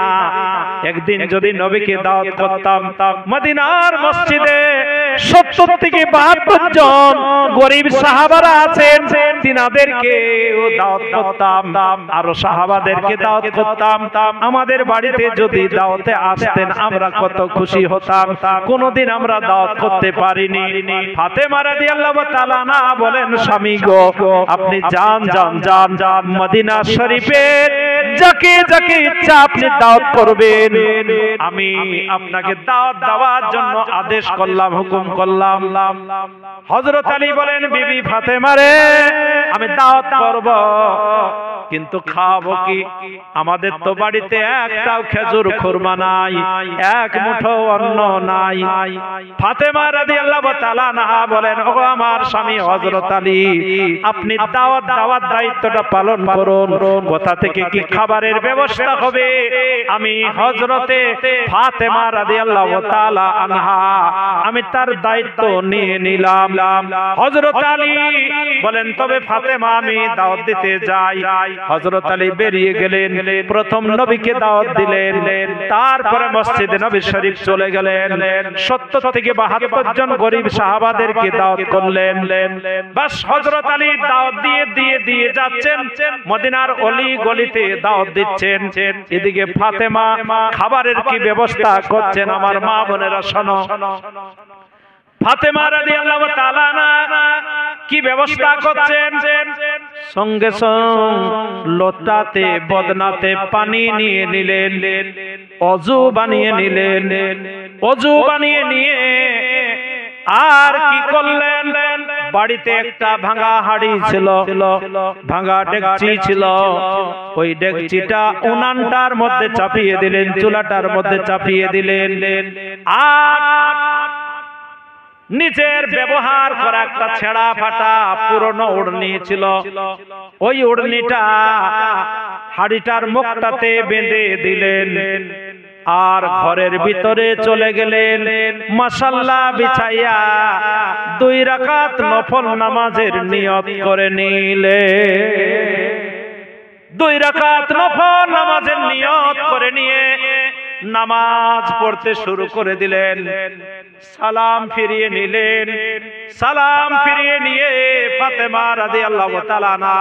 একদিন যদি নবীকে দাওয়াত করতাম, মদিনার মসজিদে 70 থেকে 72 জন গরীব সাহাবারা আছেন, তিনাদেরকে দাওয়াত করতাম, আরো সাহাবাদেরকে দাওয়াত করতাম। আমাদের বাড়িতে যদি দাওয়াতে আসতেন আমরা কত খুশি হতাম। কোনদিন আমরা দাওয়াত করতে পারিনি। ফাতেমা রাদিয়াল্লাহু তাআলা না বলেন, স্বামী গো আপনি যান যান যান যান মদিনা শরীফের যাকে যাকে ইচ্ছা আপনি দাওয়াত করবেন, আমি আপনাকে দাওয়াত দেওয়ার জন্য আদেশ করলাম, হুকুম করলাম। হযরত আলী বলেন, বিবি ফাতেমা রে আমি দাওয়াত করব, কিন্তু খাবো কি? আমাদের তো বাড়িতে একটাও খেজুর খুরমা নাই, এক মুঠো অন্ন নাই। ফাতেমা রাদিয়াল্লাহু তাআলা আনহা বলেন, ওগো আমার স্বামী হযরত আলী আপনি দাওয়াত দেওয়ার দায়িত্বটা পালন করুন, কোথা থেকে কি খাবারের ব্যবস্থা হবে আমি হযরতে ফাতেমা রাদিয়াল্লাহু তাআলা আনহা আমি তার দায়িত্ব নিয়ে নিলাম। হযরত আলী বলেন, তবে ফাতেমা আমি দাওয়াত দিতে যাই। হযরত আলী বেরিয়ে গেলেন, প্রথম নবীকে দাওয়াত দিলেন, তারপরে মসজিদে নবী শরীফ চলে গেলেন। 70 থেকে 72 জন গরীব সাহাবাদেরকে দাওয়াত করলেন। বাস হযরত আলী দাওয়াত দিয়ে যাচ্ছেন, মদিনার অলি গলিতে দাওয়াত দিচ্ছেন। এদিকে ফাতেমা খাবারের কি ব্যবস্থা করছেন আমার মা বোনেরা শোনো। ফাতেমা রাদিয়াল্লাহু তাআলা আনহা কি ব্যবস্থা করছেন, সঙ্গে সঙ্গে লোটাতে বদনাতে পানি নিয়ে নিলেন, ওযু বানিয়ে নিলেন, ওযু বানিয়ে নিয়ে আর কি করলেন, বাড়িতে একটা ভাঙা হাড়ি ছিল, ভাঙা ডেকচি ছিল, ওই ডেকচিটা উনানটার মধ্যে চাপিয়ে দিলেন, চুলাটার মধ্যে চাপিয়ে দিলেন। আর নিজের ব্যবহার করা একটা ছেঁড়া ফাটা পুরনো ওড়নি ছিল, ওই ওড়নিটা হাড়িটার মুখটাতে বেঁধে দিলেন। আর ঘরের ভিতরে চলে গেলেন, মাশাআল্লাহ বিছাইয়া 2 রাকাত নফল নামাজের নিয়ত করে নিলেন। 2 রাকাত নফল নামাজের নিয়ত করে নিয়ে নামাজ পড়তে শুরু করে দিলেন। সালাম ফিরিয়ে নিলেন, সালাম ফিরিয়ে নিয়ে ফাতেমা রাদিয়াল্লাহু তাআলা আনহা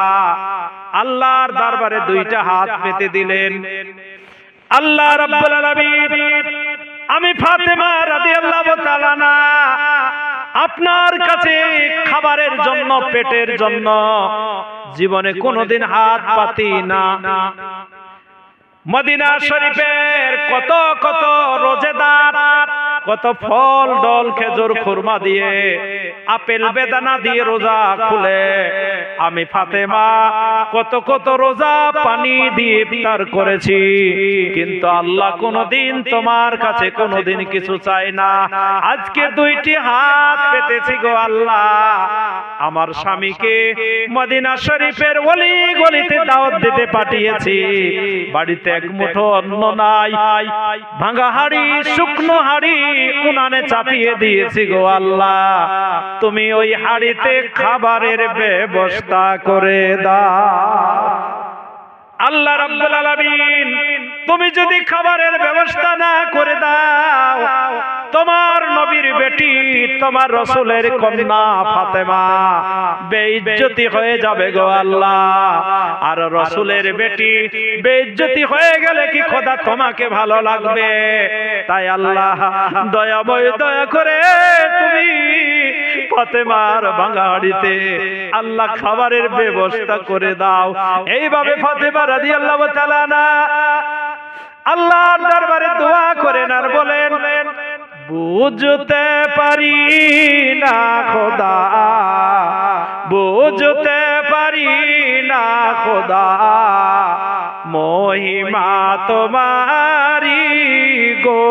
আল্লাহর দরবারে 2টা হাত পেতে দিলেন। আল্লাহ রাব্বুল আলামিন আমি ফাতেমা রাদিয়াল্লাহু তাআলা আনহা আপনার কাছে খাবারের জন্য, পেটের জন্য জীবনে কোনোদিন হাত পাতি না। মদিনা শরীফের কত কত রোজেদার কত ফল ডল খেজুর খুরমা দিয়ে আপেল বেদানা দিয়ে রোজা খুলে, আমি ফাতেমা কত কত রোজা পানি দিয়ে ইফতার করেছি, কিন্তু আল্লাহ কোনদিন তোমার কাছে কোনদিন কিছু চাই না। আজকে 2টি হাত পেতেছি গো আল্লাহ, আমার স্বামীকে মদিনা শরীফের অলি গলিতে দাওয়াত দিতে পাঠিয়েছি, বাড়িতে এক মুঠো অন্ন নাই, ভাঙা হাড়ি শুকনো হাড়ি উনানে চাপিয়ে দিয়েছি গো আল্লাহ, তুমি ওই হাড়িতে খাবারের ব্যবস্থা করে দাও। আল্লাহ রাব্বুল আলামিন তুমি যদি খাবারের ব্যবস্থা না করে দাও, তোমার নবীর বেটি তোমার রাসূলের কন্যা ফাতেমা বেইজ্জতি হয়ে যাবে গো আল্লাহ। আর রাসূলের বেটি বেইজ্জতি হয়ে গেলে কি খোদা তোমাকে ভালো লাগবে? তাই আল্লাহ দয়াময় দয়া করে তুমি ফাতেমার বাঙাড়িতে আল্লাহ খাবারের ব্যবস্থা করে দাও। এইভাবে ফাতেমা রাদিয়াল্লাহু তাআলা না আল্লাহর দরবারে দোয়া করেন আর বলেন, বুঝতে পারি না খোদা, বুঝতে পারি না খোদা, মহিমা তোমারি গো,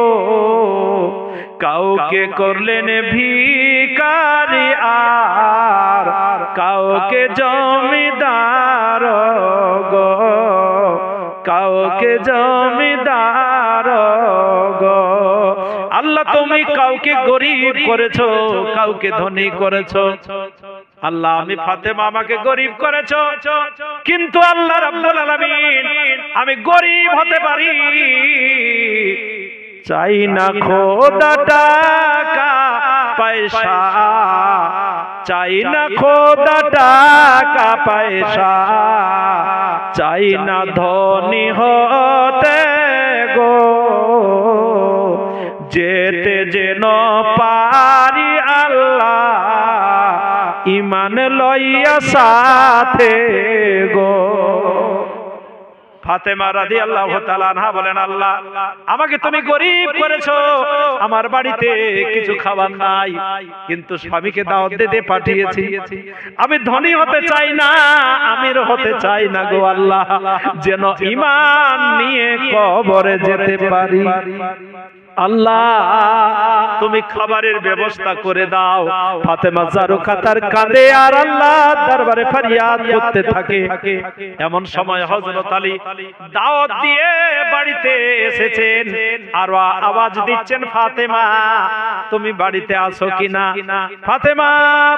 কাউকে করলেন ভিখারি আর কাউকে জমিদার গো, কাউকে জমিদার গো। আল্লাহ তুমি কাউকে গরিব করেছো, কাউকে ধনী করেছো। আল্লাহ আমি ফাতেমা আমাকে গরিব করেছো, কিন্তু আল্লাহ রাব্বুল আলামিন আমি গরিব হতে পারি চাই না খোদা টাকা পয়সা, চাই না খোদা টাকা পয়সা, চাই না ধনী হতে গো, যেতে যেন পারি আল্লাহ ঈমান লইয়া সাথে গো। ফাতেমা রাদিয়াল্লাহু তাআলা আনহা বলেন, আল্লাহ আমাকে তুমি গরিব করেছো, আমার বাড়িতে কিছু খাবার নাই, কিন্তু স্বামীকে দাওয়াত দিতে পাঠিয়েছি। আমি ধনী হতে চাই না, আমির হতে চাই না গো আল্লাহ, যেন ঈমান নিয়ে কবরে যেতে পারি। আল্লাহ তুমি খাবারের ব্যবস্থা করে দাও। ফাতেমা জারুকাতার কাঁদে আর আল্লাহ দরবারে ফরিয়াদ করতে থাকে। এমন সময় হযরত আলী দাওয়াত দিয়ে বাড়িতে এসেছেন আর আওয়াজ দিচ্ছেন, ফাতেমা তুমি বাড়িতে আছো কিনা? ফাতেমা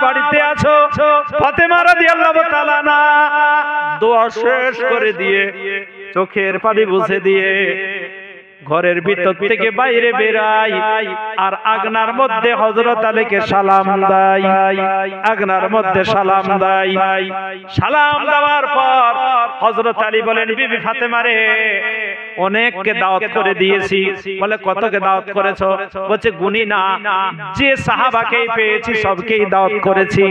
বাড়িতে আছো? ফাতেমা রাদিয়াল্লাহু তাআলা না দোয়া শেষ করে দিয়ে চোখের পানি মুছে দিয়ে ঘরের ভিতর থেকে বাইরে বেরাই আর আগনার মধ্যে হযরত আলীকে সালাম দেয়, আগনার মধ্যে সালাম দেয়। সালাম দেওয়ার পর হযরত আলী বলেন, বিবি ফাতেমা রে, অনেককে দাওয়াত করে দিয়েছি। বলে কতকে দাওয়াত করেছো? বলছে গুনি না, যে সাহাবাকেই পেয়েছি সবকেই দাওয়াত করেছি।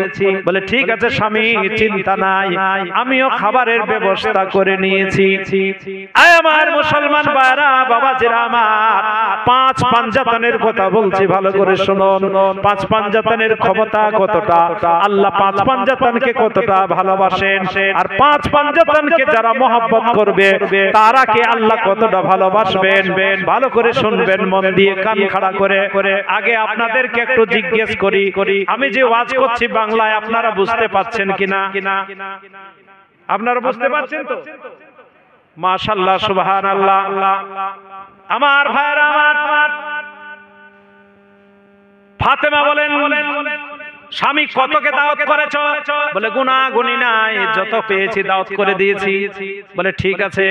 বলে ঠিক আছে স্বামী, চিন্তা নাই, আমিও খাবারের ব্যবস্থা করে নিয়েছি। আয় আমার মুসলমান ভাইরা, বাবাজিরা আমার, পাঁচ পাঞ্জাতনের কথা বলছি, ভালো করে শুনুন। পাঁচ পাঞ্জাতনের ক্ষমতা কতটা, আল্লাহ পাঁচ পাঞ্জাতনকে কতটা ভালোবাসেন, আর পাঁচ পাঞ্জাতনকে যারা মহব্বত করবে তারা কে আল্লাহ কতটা ভালোবাসবেন। ভালো করে শুনবেন, মন দিয়ে কান খাড়া করে। আগে আপনাদেরকে একটু জিজ্ঞেস করি, আমি যে ওয়াজ করছি বাংলায় আপনারা বুঝতে পাচ্ছেন কিনা? আপনারা বুঝতে পাচ্ছেন তো? মাশাআল্লাহ, সুবহানাল্লাহ। আমার ভাইরা আমার, ফাতেমা বলেন, স্বামী কতকে দাওয়াত করেছো? বলে গুনাগুনি নাই, যত পেয়েছি দাওয়াত করে দিয়েছি। বলে ঠিক আছে,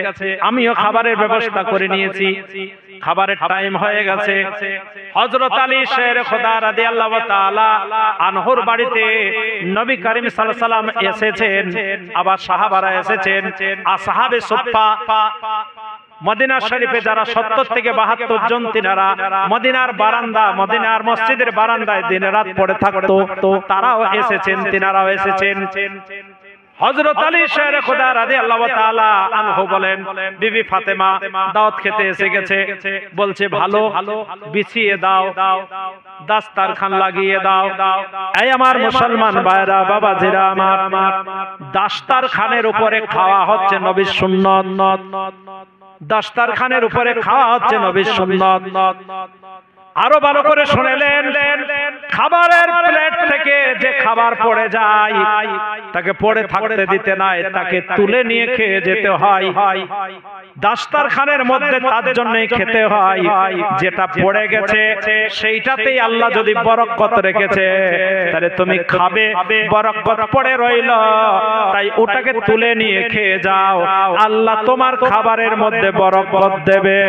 আমিও খাবারের ব্যবস্থা করে নিয়েছি। খাবারের টাইম হয়ে গেছে। হযরত আলী শের খোদা রাদিয়াল্লাহু তাআলা আনহুর বাড়িতে নবী করিম সাল্লাল্লাহু আলাইহি সাল্লাম এসেছেন, আবার সাহাবারা এসেছেন। আসহাবে সুফফা মদিনা শরীফে যারা 70 থেকে 72 জন তিনারা মদিনার বারান্দা, মদিনার মসজিদের বারান্দায় দিন রাত পড়ে থাকতো, তারাও এসেছেন, তিনারাও এসেছেন। হযরত আলী শের খোদা রাদিয়াল্লাহু তাআলা আনহু বলেন, বিবি ফাতেমা দাওয়াত খেতে এসে গেছে। বলছে ভালো বিছিয়ে দাও, দাস্তারখান লাগিয়ে দাও। এই আমার মুসলমান ভাইরা, বাবাজিরা আমার, দাস্তারখানের উপরে খাওয়া হচ্ছে নবীর সুন্নাত। দাস্তারখানের উপরে খাওয়া হচ্ছে নবীর সুন্নাত। আরো ভালো করে শুনেলেন, খাবারের প্লেট থেকে যে খাবার পড়ে যায় তাকে পড়ে থাকতে দিতে নাই, তাকে তুলে নিয়ে খেয়ে যেতে হয়। দাস্তারখানের মধ্যে তার জন্যই খেতে হয়। যেটা পড়ে গেছে সেইটাতেই আল্লাহ যদি বরকত রেখেছে, তাহলে তুমি খাবে, বরকত পড়ে রইল, তাই ওটাকে তুলে নিয়ে খেয়ে যাও, আল্লাহ তোমার খাবারের মধ্যে বরকত দেবে।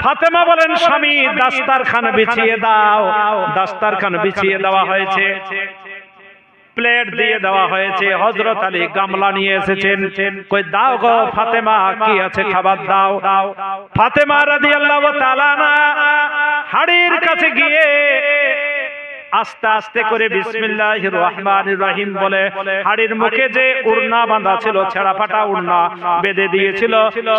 ফাতেমা বলেন, স্বামী দাস্তারখান বিছিয়ে দাও। দাস্তারখান বিছিয়ে দেওয়া হয়েছে, প্লেট দিয়ে দেওয়া হয়েছে। হযরত আলী গামলা নিয়ে এসেছেন, কই দাও গো ফাতেমা, কি আছে খাবার দাও। ফাতেমা রাদিয়াল্লাহু তাআলা আনহা হাড়ির কাছে গিয়ে আস্তে আস্তে করে বিসমিল্লাহির রহমানির রহিম বলে হাড়ির মুখে যে উড়না বাঁধা ছিল, ছেঁড়া ফাটা উড়না বেঁধে দিয়েছিল,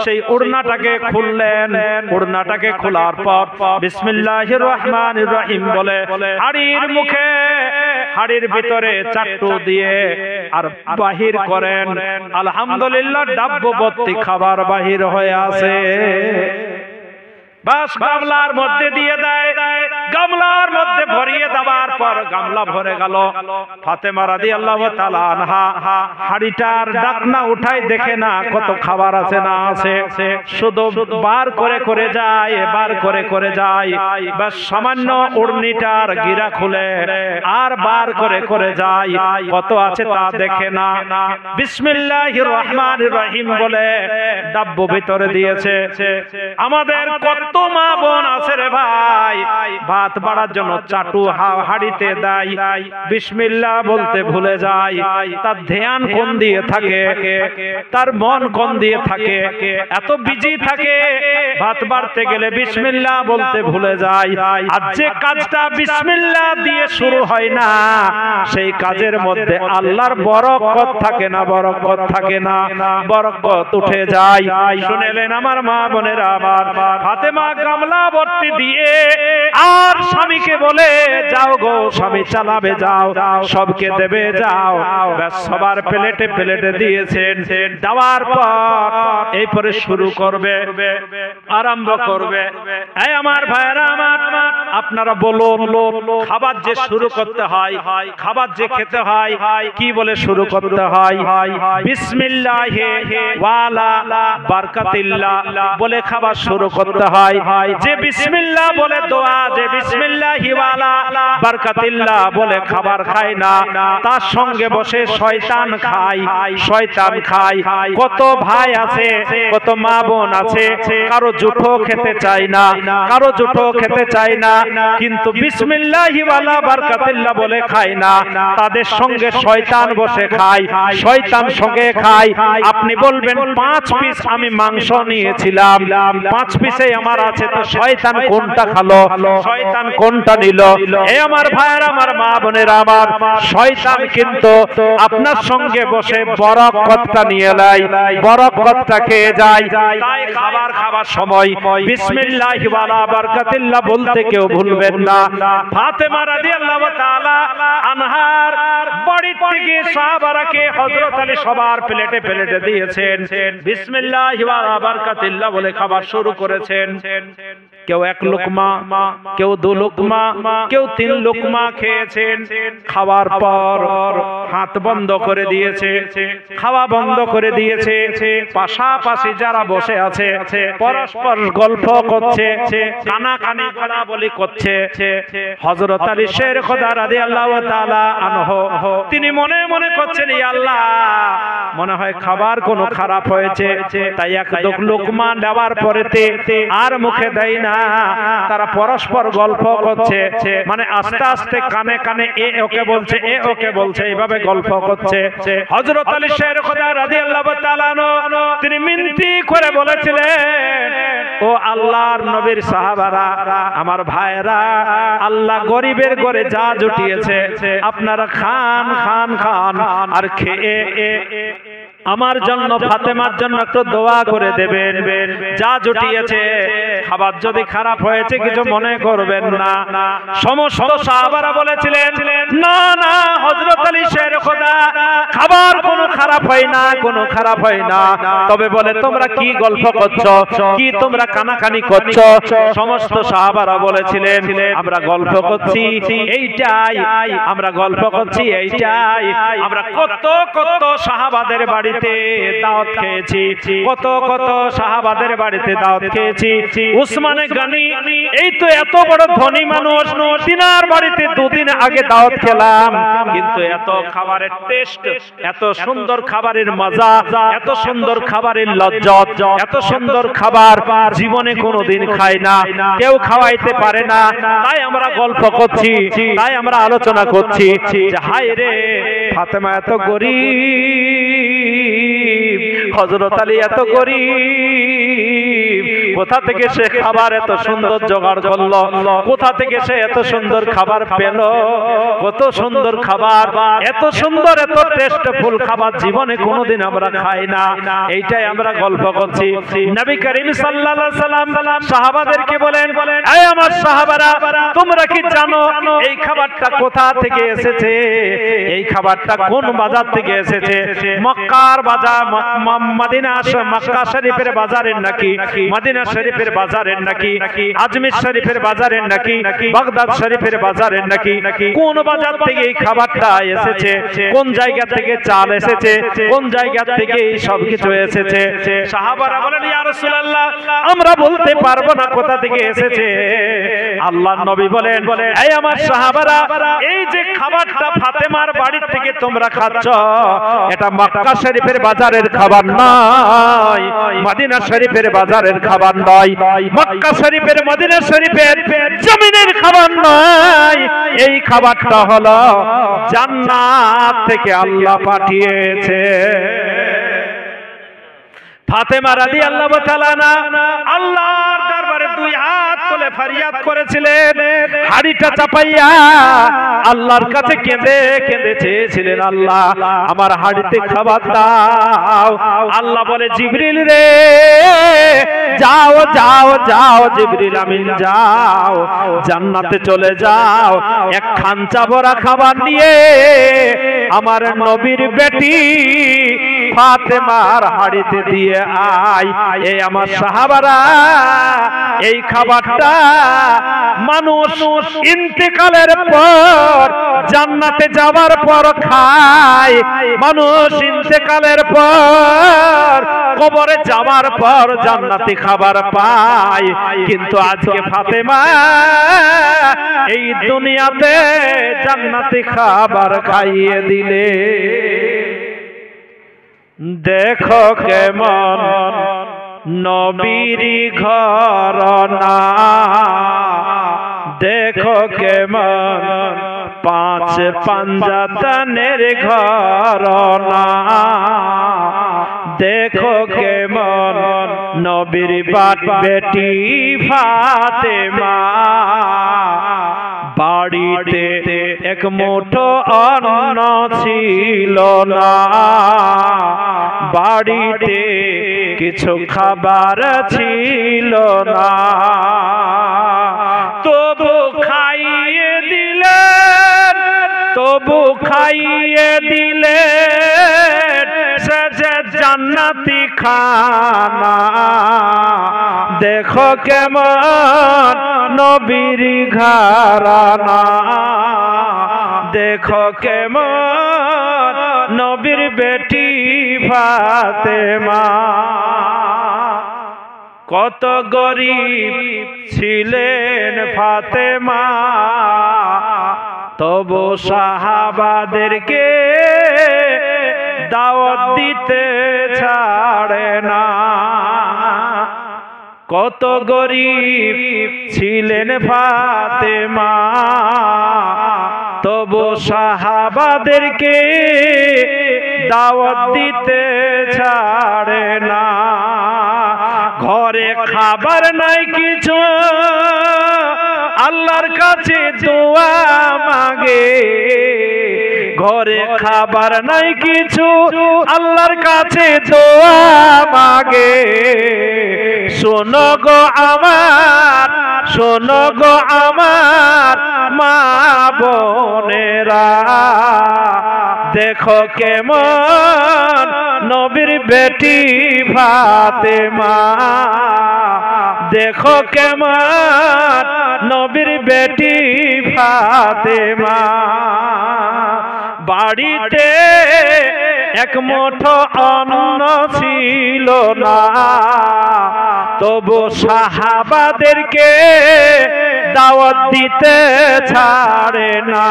সেই উড়নাটাকে খুললেন। উড়নাটাকে খোলার পর বিসমিল্লাহির রহমানির রহিম বলে হাড়ির মুখে, হাড়ির ভিতরে চাট্টু দিয়ে আর বাহির করেন। আলহামদুলিল্লাহ, ডাব্বু ভর্তি খাবার বাহির হয়ে আসে। বাস গামলার মধ্যে দিয়ে দেয়, গামলার মধ্যে ভরিয়ে দেওয়ার পর গামলা ভরে গেল। ফাতেমা রাদিয়াল্লাহু তাআলা আনহা হাড়িটার ঢাকনা উঠাই দেখে না কত খাবার আছে না আছে, শুধু বার করে করে যায়, বার করে করে যায়। বাস সামান্য উড়নিটার গিরা খুলে আর বার করে করে যায়, কত আছে তা দেখে না। বিসমিল্লাহির রহমানির রহিম বলে ডাব্বু ভিতরে দিয়েছে। আমাদের কত মা বোন আছে রে ভাই, ভাত বাড়ার জন্য চাটু হাড়িতে দেয়, বিসমিল্লাহ বলতে ভুলে যায়। তার ধ্যান কোন দিয়ে থাকে, তার মন কোন দিয়ে থাকে, এত বিজি থাকে, ভাত বাড়তে গেলে বিসমিল্লাহ বলতে ভুলে যায়। আর যে কাজটা বিসমিল্লাহ দিয়ে শুরু হয় না, সেই কাজের মধ্যে আল্লাহর বরকত থাকে না, বরকত থাকে না, বরকত উঠে যায়। শুনেলেন আমার মা বোনেরা, আমার ফাতেমা গামলা ভর্তি দিয়ে আর স্বামীকে বলে যাও গো স্বামী, চালাবে যাও, সবকে দেবে যাও। সবার প্লেটে প্লেটে দিয়েছেন, দেওয়ার পর এরপরে শুরু করবে, আরম্ভ করবে। এই আমার ভাইরা আমার, আপনারা বলুন খাবার যে শুরু করতে হয়, খাবার যে খেতে হয়, কি বলে শুরু করতে হয়? বিসমিল্লাহি ওয়ালা বারাকাতিল্লাহ বলে খাবার শুরু করতে হয়। যে বিসমিল্লাহ বলে দোয়া, যে বিসমিল্লাহি ওয়ালা বারাকাতিল্লাহ বলে খাবার খায় না, তার সঙ্গে বসে শয়তান খায়, শয়তান খায়। কত ভাই আছে, কত মা বোন আছে, কারো জুঠো খেতে চায় না, কারো জুঠো খেতে চায় না, কিন্তু বিসমিল্লাহি ওয়ালা বারাকাতিল্লাহ বলে খায় না, তাদের সঙ্গে শয়তান বসে খায়, শয়তান সঙ্গে খায়। আপনি বলবেন 5 পিস আমি মাংস নিয়েছিলাম, 5 পিসে আমার আছে, তো শয়তান কোনটা খালো, শয়তান কোনটা নিল? এই আমার ভাইয়েরা, আমার মা বোনেরা আমার, শয়তান কিন্তু আপনার সঙ্গে বসে বরকতটা নিয়ে নেয়, বরকতটা খেয়ে যায়। তাই খাবার খাবার সময় বিসমিল্লাহি ওয়ালা বারাকাতিল্লাহ বলতে কেউ ভুলবেন না। ফাতেমা রাদিয়াল্লাহু তাআলা আনহার বাড়ি থেকে সাহাবারাকে হযরত আলী সবার প্লেটে প্লেটে দিয়েছেন, বিসমিল্লাহি ওয়ালা বারাকাতিল্লাহ বলে খাবার শুরু করেছেন। কেউ 1 লোকমা, কেউ 2 লোকমা, কেউ 3 লোকমা খেয়েছেন। খাওয়ার পর হাত বন্ধ করে দিয়েছে, খাওয়া বন্ধ করে দিয়েছে। পাশাপাশি যারা বসে আছে পরস্পর গল্প করছে, কানাকানি বলাবলি করছে। হযরত আলী শের খোদা রাদিয়াল্লাহু তাআলা আনহু তিনি মনে মনে করছেন, ইয়া আল্লাহ, মনে হয় খাবার কোনো খারাপ হয়েছে, তাই 1 লোকমা নেওয়ার পরেতে আর মুখে দেয় না। তারা পরস্পর গল্প করছে, মানে আস্তে আস্তে কানে কানে এ ওকে বলছে, এ ওকে বলছে, এইভাবে গল্প করছে। হযরত আলী শের খোদা রাদিয়াল্লাহু তাআলা আনহু তিনি মিনতি করে বলেছিলেন, ও আল্লাহর নবীর সাহাবারা, আমার ভাইরা, আল্লাহ গরিবের ঘরে যা জুটিয়েছে আপনারা খান খান খান, আর খেয়ে আমার জন্য ফাতেমার জন্য একটু দোয়া করে দেবেন। যা জুটিয়েছে খাবার যদি খারাপ হয়েছে কিছু মনে করবেন না। সমস্ত সাহাবারা বলেছিলেন না না হযরত আলী শের খোদা খাবার কোনো খারাপ হয় না, কোনো খারাপ হয় না। তবে বলে তোমরা কি গল্প করছো, কি তোমরা কানাকানি করছো? সমস্ত সাহাবারা বলেছিলেন আমরা গল্প করছি এইটাই, আমরা গল্প করছি এইটাই। আমরা কত কত সাহাবাদের বাড়িতে দাওয়াত খেয়েছি, কত কত সাহাবাদের বাড়িতে দাওয়াত খেয়েছি। উসমানে গনি এই তো এত বড় ধনী মানুষ, তিনার বাড়িতে দুদিন আগে দাওয়াত খেলাম, কিন্তু এত খাবারের টেস্ট, এত সুন্দর খাবারের মজা, এত সুন্দর খাবারের লজ্জত, এত সুন্দর খাবার জীবনে কোনোদিন খাই না, কেউ খাওয়াইতে পারে না। তাই আমরা গল্প করছি, তাই আমরা আলোচনা করছি যে হায় রে ফাতেমা এত গরিব, হযরত আলী এত গরিব, কোথা থেকে সে খাবার এত সুন্দর জোগাড় করলো, কোথা থেকে সে এত সুন্দর খাবার পেল, কত সুন্দর খাবার, এত সুন্দর এত টেস্টফুল খাবার জীবনে কোনোদিন আমরা খাই না। এইটাই আমরা গল্প করছি। নবী করিম সাল্লাল্লাহু আলাইহি সাল্লাম সাহাবাদেরকে বলেন এই আমার সাহাবারা তোমরা কি জানো এই খাবারটা কোথা থেকে এসেছে, এই খাবারটা কোন বাজার থেকে এসেছে? মক্কার বাজার, মদিনা মক্কা শরীফের বাজারের নাকি, মদিনা শরীফের বাজারের নাকি, আজমির শরীফের বাজারের নাকি, বাগদাদ শরীফের বাজারের নাকি, কোন বাজার থেকে এই খাবারটা এসেছে, কোন জায়গা থেকে চাল এসেছে, কোন জায়গা থেকে এই সব কিছু এসেছে? সাহাবারা বলেন ইয়া রাসূলুল্লাহ আমরা বলতে পারবো না কোথা থেকে এসেছে। আল্লাহর নবী বলেন এই আমার সাহাবারা এই যে খাবারটা ফাতেমার বাড়ি থেকে তোমরা খাচ্ছ এটা মক্কা শরীফের বাজারের খাবার নয়, মদিনা শরীফের বাজারের খাবার নয়, মক্কা শরীফের মদিনা শরীফের জমিনের খাবার নয়। এই খাবারটা হলো জান্নাত থেকে আল্লাহ পাঠিয়েছে। ফাতেমা রাদিয়াল্লাহু তাআলা আল্লাহর দরবারে দুই হাত তুলে ফরিয়াদ করেছিলেন, হাড়িটা চাপাইয়া আল্লাহর কাছে কেঁদে কেঁদে চেয়েছিলেন আল্লাহ আমার হাড়িতে খাবার দাও। আল্লাহ বলে জিবরিল রে যাও যাও যাও, জিবরিল আমিন যাও জান্নাতে চলে যাও, এক খাঞ্চা ভরা খাবার নিয়ে আমার নবীর বেটি ফাতেমার হাড়িতে দিয়ে আয়। এই আমার সাহাবারা এই খাবারটা মানুষ ইন্তেকালের পর জান্নাতে যাওয়ার পর খায়, মানুষ ইন্তেকালের পর কবরে যাওয়ার পর জান্নাতি খাবার পায়। কিন্তু আজকে ফাতেমা এই দুনিয়াতে জান্নাতি খাবার খাইয়ে দিলে। দেখো কেমন নবীর ঘরানা, দেখো কেমন পাঁচ পাঞ্জাতনের ঘরানা, দেখো কেমন নবীর বাট বেটি ফাতেমা, বাড়িতে এক মুঠো অন্ন ছিল না, বাড়িতে কিছু খাবার ছিল না, তবু খাইয়ে দিলেন, তবু খাইয়ে দিলেন সে যে জান্নাতি খানা। দেখো কেমন নবীর ঘরানা, দেখো কেমন নবীর বেটি ফাতেমা। কত গরিব ছিলেন ফাতেমা, তবু সাহাবাদেরকে দাওয়াত দিতে ছাড়ে না। কত গরিব ছিলেন ফাতেমা, তবু সাহাবাদেরকে দাওয়াত দিতে ছাড়ে না। ঘরে খাবার নাই কিছু, আল্লাহর কাছে দোয়া মাগে, ঘরে খাবার নাই কিছু আল্লাহর কাছে দোয়া মাগে শোনো গো আমার শোনো গো আমার মা বোনেরা দেখো কেমন নবীর বেটি ফাতেমা দেখো কেমন নবীর বেটি ফাতেমা বাড়িতে এক মুঠো অন্ন ছিল না তবু সাহাবাদেরকে দাওয়াত দিতে ছাড়ে না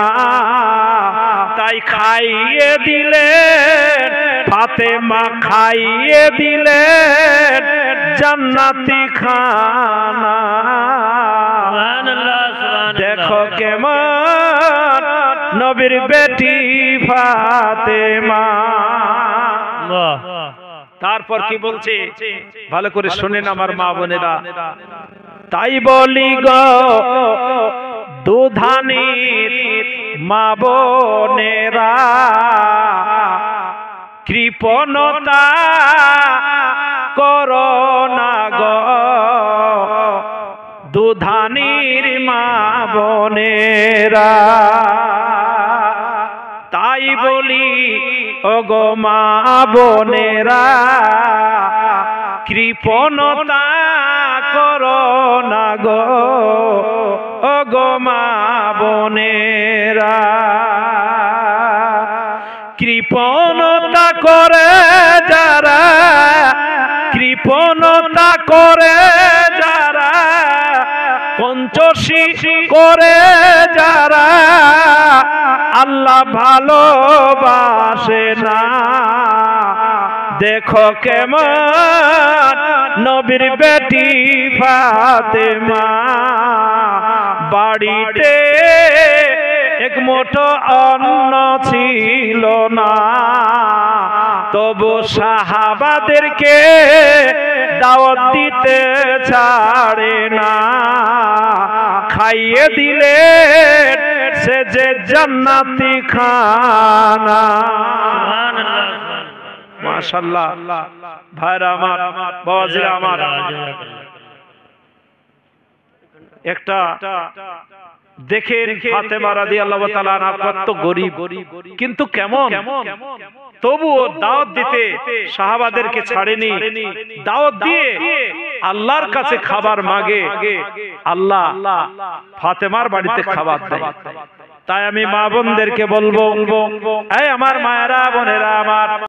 তাই খাইয়ে দিলেন ফাতেমা খাইয়ে দিলেন জান্নাতি খানা দেখো কেমন নবীর বেটি ফাতেমা তারপর কি বলছে ভালো করে শুনেন আমার মা বোনেরা তাই বলি গো দুধানির মা বোনেরা কৃপণতা করো না গো দুধানির মা বোনেরা তাই বলি ওগো মা বোনেরা কৃপণতা করো না গো ওগো মা বোনেরা কৃপণতা করে যারা কৃপণতা করে যারা পঞ্চশী করে যারা আল্লাহ ভালোবাসে না দেখো কেমন নবীর বেটি ফাতেমা বাড়িতে এক মুঠো অন্ন ছিল না তবু সাহাবাদেরকে দাওয়াত দিতে ছাড়ে না খাইয়ে দিলেন সে যে জান্নাতি খানা মাশাআল্লাহ ভাইরা আমার বাবাজিরা আমার একটা দেখেন ফাতেমা রাদিয়াল্লাহু তাআলা আনহা কত গরীব কিন্তু কেমন তবুও দাওয়াত দিতে সাহাবাদেরকে ছাড়েনি দাওয়াত দিয়ে আল্লাহর কাছে খাবার মাগে আল্লাহ ফাতেমার বাড়িতে খাবার দেয় তাই আমি মা বোনদেরকে বলবো এই আমার মায়েরা বোনেরা আমার